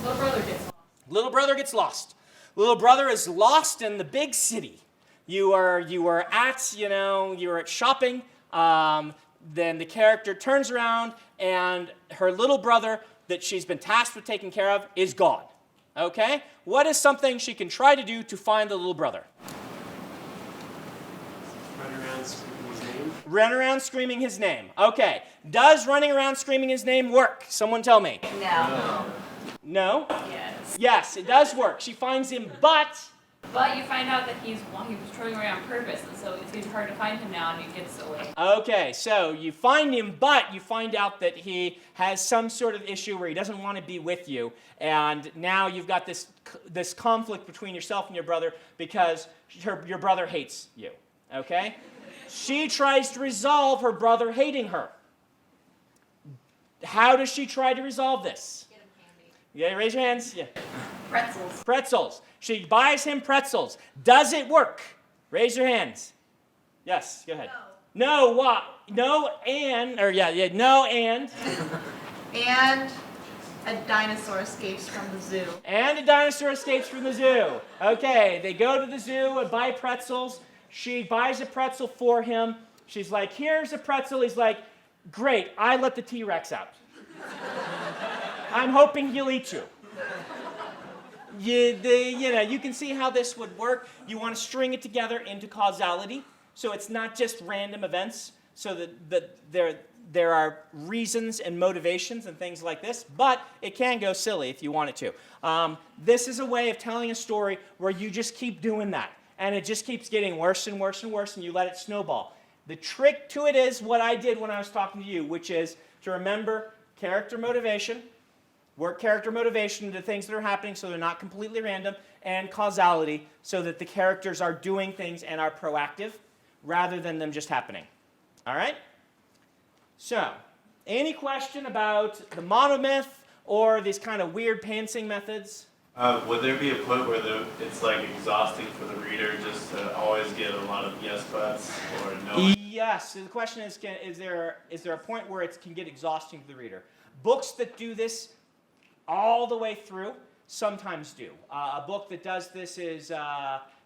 Little brother gets lost. Little brother gets lost. Little brother is lost in the big city. You were at shopping. Then the character turns around and her little brother that she's been tasked with taking care of is gone. Okay? What is something she can try to do to find the little brother? Run around screaming his name. Run around screaming his name. Okay. Does running around screaming his name work? Someone tell me. No. No? Yes. Yes, it does work. She finds him, but you find out that he was patrolling away on purpose, and so it's getting hard to find him now, and he gets away. Okay, so you find him, but you find out that he has some sort of issue where he doesn't want to be with you, and now you've got this conflict between yourself and your brother because your brother hates you. Okay? She tries to resolve her brother hating her. How does she try to resolve this? Get him candy. Yeah, raise your hands. Yeah. Pretzels. Pretzels. She buys him pretzels. Does it work? Raise your hands. Yes, go ahead. No. No, what? No, and, no, and. And a dinosaur escapes from the zoo. And a dinosaur escapes from the zoo. Okay, they go to the zoo and buy pretzels. She buys a pretzel for him. She's like, here's a pretzel. He's like, great, I let the T-Rex out. I'm hoping he'll eat you. You can see how this would work. You want to string it together into causality, so it's not just random events, so that there are reasons and motivations and things like this, but it can go silly if you want it to. This is a way of telling a story where you just keep doing that, and it just keeps getting worse and worse and worse, and you let it snowball. The trick to it is what I did when I was talking to you, which is to remember character motivation, work character motivation into things that are happening so they're not completely random, and causality so that the characters are doing things and are proactive rather than them just happening. All right? So, any question about the monomyth or these kind of weird pantsing methods? Would there be a point where it's like exhausting for the reader just to always get a lot of yes buts or no? Yes. So the question is there a point where it can get exhausting to the reader? Books that do this all the way through sometimes do. A book that does this is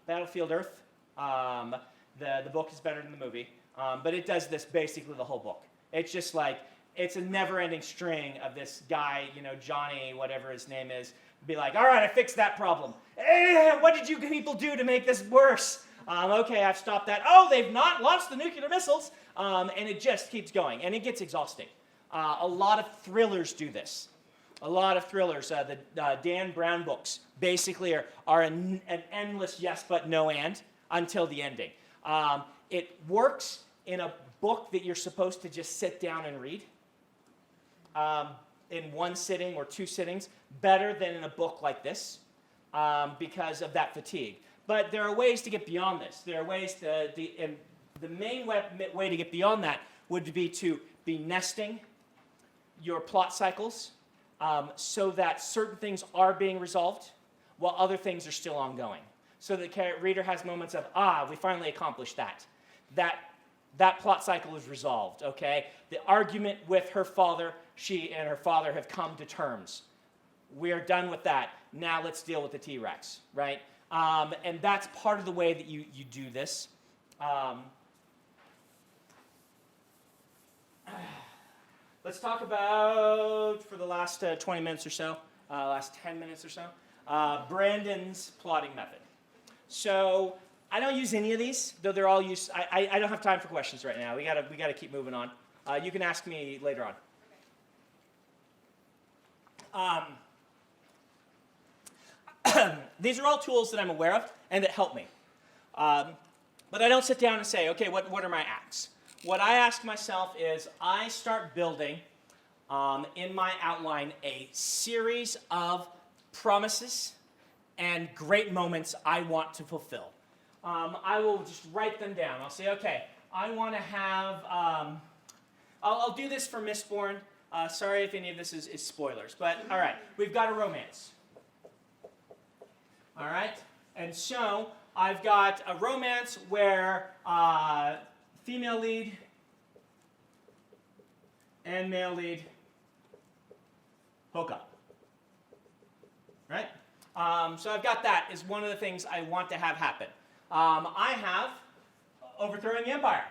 Battlefield Earth. The book is better than the movie, but it does this basically the whole book. It's just like it's a never-ending string of this guy, Johnny, whatever his name is, be like, all right, I fixed that problem. Hey, what did you people do to make this worse? Okay, I've stopped that. Oh, they've not launched the nuclear missiles. And it just keeps going, and it gets exhausting. A lot of thrillers do this. A lot of thrillers, the Dan Brown books, basically are an endless yes but no and until the ending. It works in a book that you're supposed to just sit down and read in one sitting or two sittings, better than in a book like this because of that fatigue. But there are ways to get beyond this. There are ways and the main way to get beyond that would be to be nesting your plot cycles so that certain things are being resolved while other things are still ongoing. So the reader has moments of, we finally accomplished that. That plot cycle is resolved, okay? The argument with her father, she and her father have come to terms. We are done with that. Now let's deal with the T-Rex, right? And that's part of the way that you do this. Let's talk about, for the last 20 minutes or so, last 10 minutes or so, Brandon's plotting method. So I don't use any of these, though they're all used. I don't have time for questions right now. We gotta keep moving on. You can ask me later on. These are all tools that I'm aware of and that help me. But I don't sit down and say, okay, what are my acts? What I ask myself is I start building in my outline a series of promises and great moments I want to fulfill. I will just write them down. I'll say, okay, I want to have, I'll do this for Mistborn. Sorry if any of this is spoilers, but all right, we've got a romance. All right, and so I've got a romance where female lead and male lead hook up, right? So I've got that is one of the things I want to have happen. I have overthrowing the empire.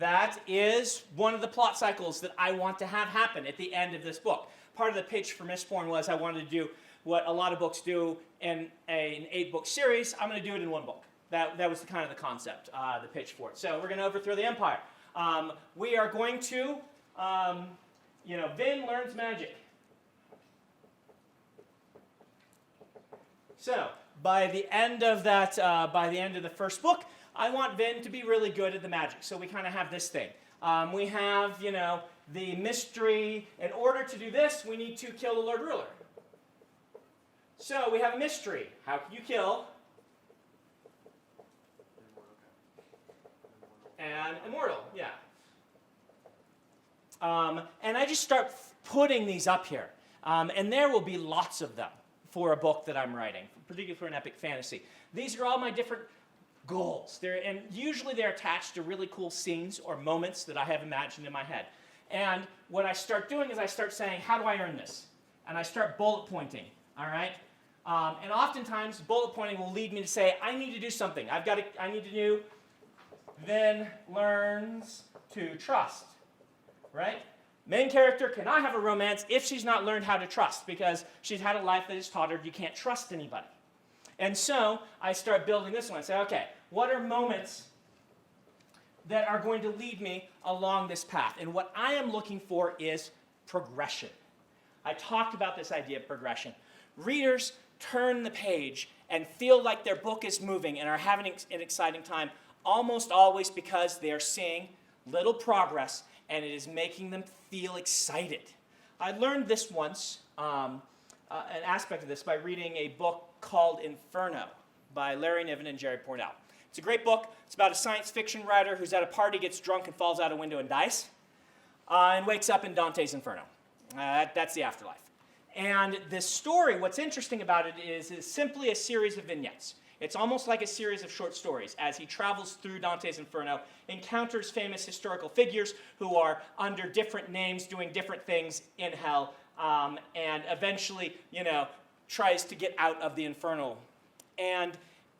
That is one of the plot cycles that I want to have happen at the end of this book. Part of the pitch for Mistborn was I wanted to do what a lot of books do in an 8-book series. I'm going to do it in one book. That was kind of the concept, the pitch for it. So we're going to overthrow the empire. We are going to, Vin learns magic. So by the end of that, by the end of the first book, I want Vin to be really good at the magic. So we kind of have this thing. We have, the mystery. In order to do this, we need to kill the Lord Ruler. So we have a mystery. How can you kill an immortal? Yeah. And I just start putting these up here. And there will be lots of them for a book that I'm writing, particularly for an epic fantasy. These are all my different goals. And usually they're attached to really cool scenes or moments that I have imagined in my head. And what I start doing is I start saying, how do I earn this? And I start bullet pointing, all right? And oftentimes, bullet pointing will lead me to say, I need to do something. I need to do, then learns to trust, right? Main character cannot have a romance if she's not learned how to trust, because she's had a life that has taught her you can't trust anybody. And so I start building this one. I say, okay, what are moments that are going to lead me along this path? And what I am looking for is progression. I talked about this idea of progression. Readers turn the page and feel like their book is moving and are having an exciting time, almost always because they are seeing little progress and it is making them feel excited. I learned this once, an aspect of this, by reading a book called Inferno by Larry Niven and Jerry Pournelle. It's a great book. It's about a science fiction writer who's at a party, gets drunk, and falls out a window and dies, and wakes up in Dante's Inferno. That's the afterlife. And this story, what's interesting about it is simply a series of vignettes. It's almost like a series of short stories as he travels through Dante's Inferno, encounters famous historical figures who are under different names doing different things in hell, and eventually, tries to get out of the Inferno. And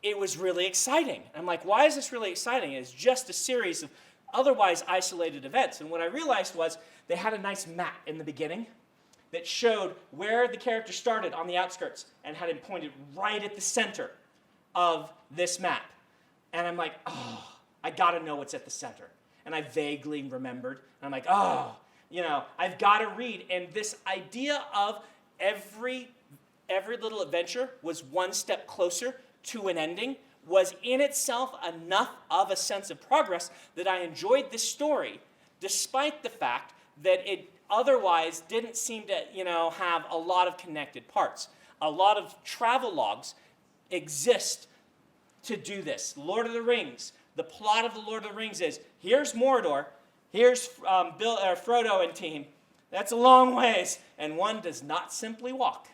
it was really exciting. I'm like, why is this really exciting? It's just a series otherwise isolated events. And what I realized was they had a nice map in the beginning that showed where the character started on the outskirts and had him pointed right at the center of this map. And I'm like, oh, I got to know what's at the center. And I vaguely remembered. And I'm like, oh, you know, I've got to read. And this idea of every little adventure was one step closer to an ending was in itself enough of a sense of progress that I enjoyed this story, despite the fact that it otherwise didn't seem to, you know, have a lot of connected parts. A lot of travel logs exist to do this. Lord of the Rings, the plot of the Lord of the Rings is, here's Mordor, here's Frodo and team. That's a long ways, and one does not simply walk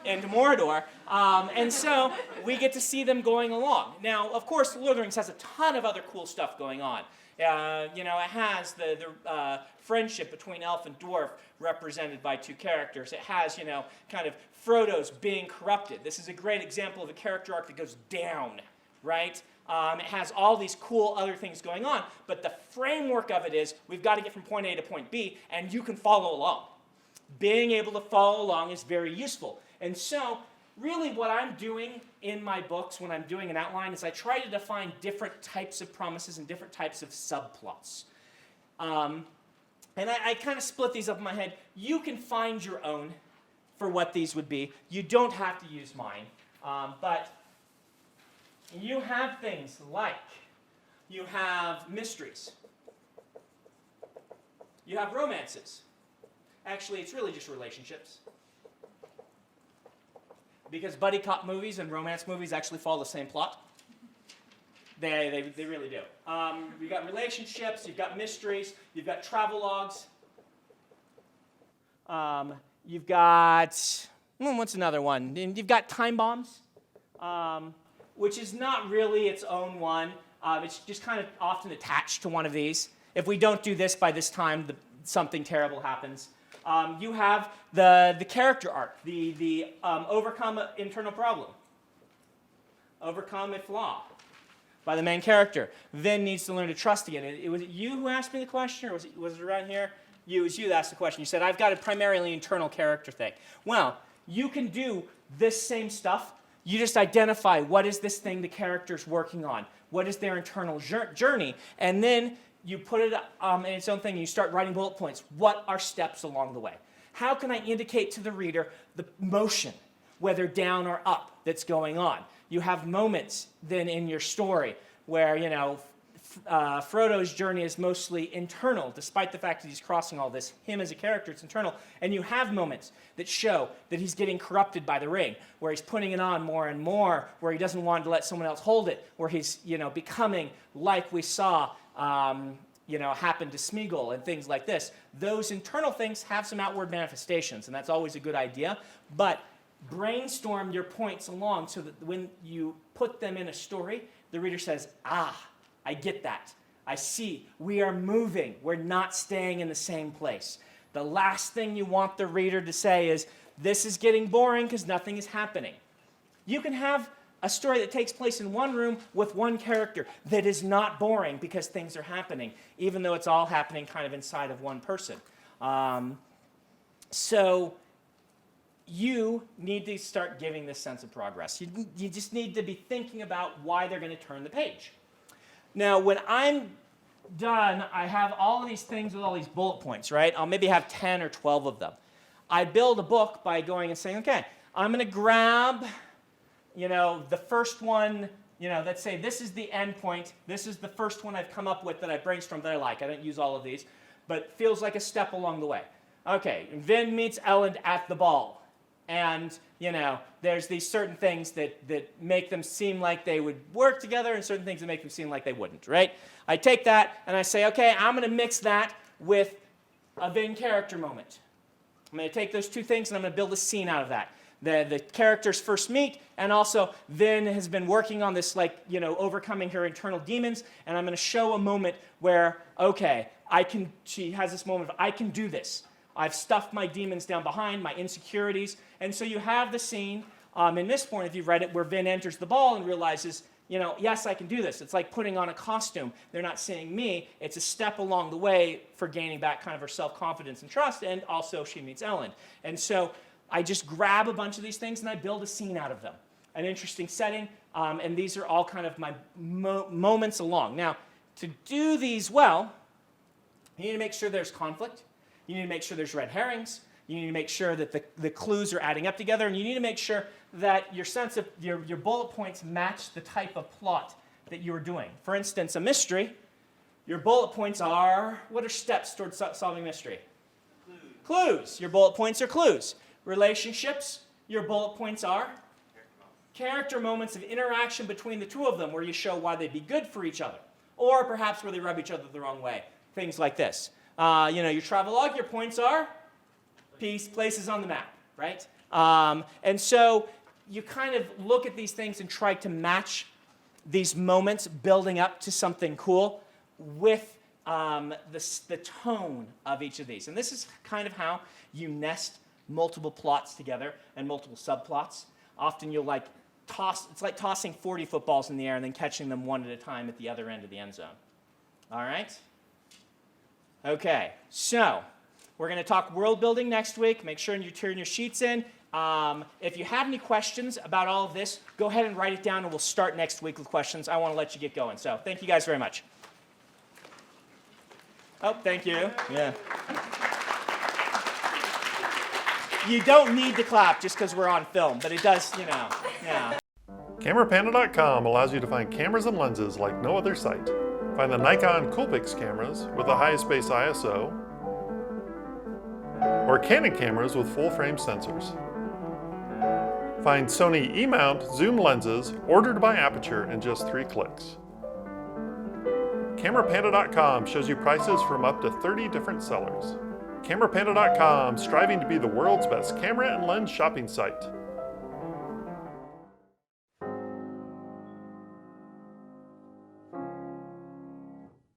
into Mordor. And so we get to see them going along. Now, of course, the Lord of the Rings has a ton of other cool stuff going on. You know, it has the friendship between elf and dwarf represented by two characters. It has, you know, kind of Frodo's being corrupted. This is a great example of a character arc that goes down, right? It has all these cool other things going on, but the framework of it is we've got to get from point A to point B, and you can follow along. Being able to follow along is very useful. And so, really what I'm doing in my books when I'm doing an outline is I try to define different types of promises and different types of subplots. And I kind of split these up in my head. You can find your own for what these would be. You don't have to use mine. But you have things like, you have mysteries. You have romances. Actually, it's really just relationships. Because buddy cop movies and romance movies actually follow the same plot. They really do. You've got relationships, you've got mysteries, you've got travel logs. You've got, what's another one? And you've got time bombs, which is not really its own one. It's just kind of often attached to one of these. If we don't do this by this time, something terrible happens. You have the character arc, the overcome an internal problem, overcome a flaw by the main character, then needs to learn to trust again. Was it you who asked me the question, or was it around here? It was you that asked the question. You said, I've got a primarily internal character thing. Well, you can do this same stuff. You just identify what is this thing the character's working on, what is their internal journey, and then you put it in its own thing, and you start writing bullet points. What are steps along the way? How can I indicate to the reader the motion, whether down or up, that's going on? You have moments then in your story where, you know, Frodo's journey is mostly internal, despite the fact that he's crossing all this. Him as a character, it's internal. And you have moments that show that he's getting corrupted by the ring, where he's putting it on more and more, where he doesn't want to let someone else hold it, where he's, you know, becoming like we saw you know, happen to Smeagol and things like this. Those internal things have some outward manifestations, and that's always a good idea. But brainstorm your points along so that when you put them in a story, the reader says, ah, I get that. I see. We are moving. We're not staying in the same place. The last thing you want the reader to say is, this is getting boring because nothing is happening. You can have a story that takes place in one room with one character that is not boring because things are happening, even though it's all happening kind of inside of one person. So you need to start giving this sense of progress. You just need to be thinking about why they're going to turn the page. Now, when I'm done, I have all of these things with all these bullet points, right? I'll maybe have 10 or 12 of them. I build a book by going and saying, okay, I'm going to grab, you know, the first one, you know, let's say this is the end point. This is the first one I've come up with that I brainstormed that I like. I didn't use all of these, but feels like a step along the way. Okay, Vin meets Ellen at the ball. And, you know, there's these certain things that make them seem like they would work together and certain things that make them seem like they wouldn't, right? I take that and I say, okay, I'm going to mix that with a Vin character moment. I'm going to take those two things and I'm going to build a scene out of that. The characters first meet, and also Vin has been working on this, like, you know, overcoming her internal demons, and I'm going to show a moment where, okay, she has this moment of, I can do this. I've stuffed my demons down behind, my insecurities. And so you have the scene in this point, if you've read it, where Vin enters the ball and realizes you know, yes, I can do this. It's like putting on a costume. They're not seeing me. It's a step along the way for gaining back kind of her self-confidence and trust, and also she meets Ellen. And so I just grab a bunch of these things and I build a scene out of them. An interesting setting, and these are all kind of my moments along. Now, to do these well, you need to make sure there's conflict. You need to make sure there's red herrings. You need to make sure that the clues are adding up together, and you need to make sure that your sense of your bullet points match the type of plot that you are doing. For instance, a mystery, your bullet points are, what are steps towards solving mystery? Clues. Your bullet points are clues. Relationships, your bullet points are character moments of interaction between the two of them where you show why they'd be good for each other, or perhaps where they rub each other the wrong way. Things like this. You know, your travelogue, your points are places on the map, right? And so you kind of look at these things and try to match these moments building up to something cool with the tone of each of these. And this is kind of how you nest multiple plots together and multiple subplots. Often you'll like it's like tossing 40 footballs in the air and then catching them one at a time at the other end of the end zone. All right? Okay, so we're going to talk world building next week. Make sure you turn your sheets in. If you have any questions about all of this, go ahead and write it down, and we'll start next week with questions. I want to let you get going. So thank you guys very much. Oh, thank you. Yeah. You don't need to clap just because we're on film, but it does, you know, yeah. CameraPanda.com allows you to find cameras and lenses like no other site. Find the Nikon Coolpix cameras with the highest base ISO, or Canon cameras with full-frame sensors. Find Sony E-mount zoom lenses ordered by Aperture in just 3 clicks. CameraPanda.com shows you prices from up to 30 different sellers. CameraPanda.com, striving to be the world's best camera and lens shopping site.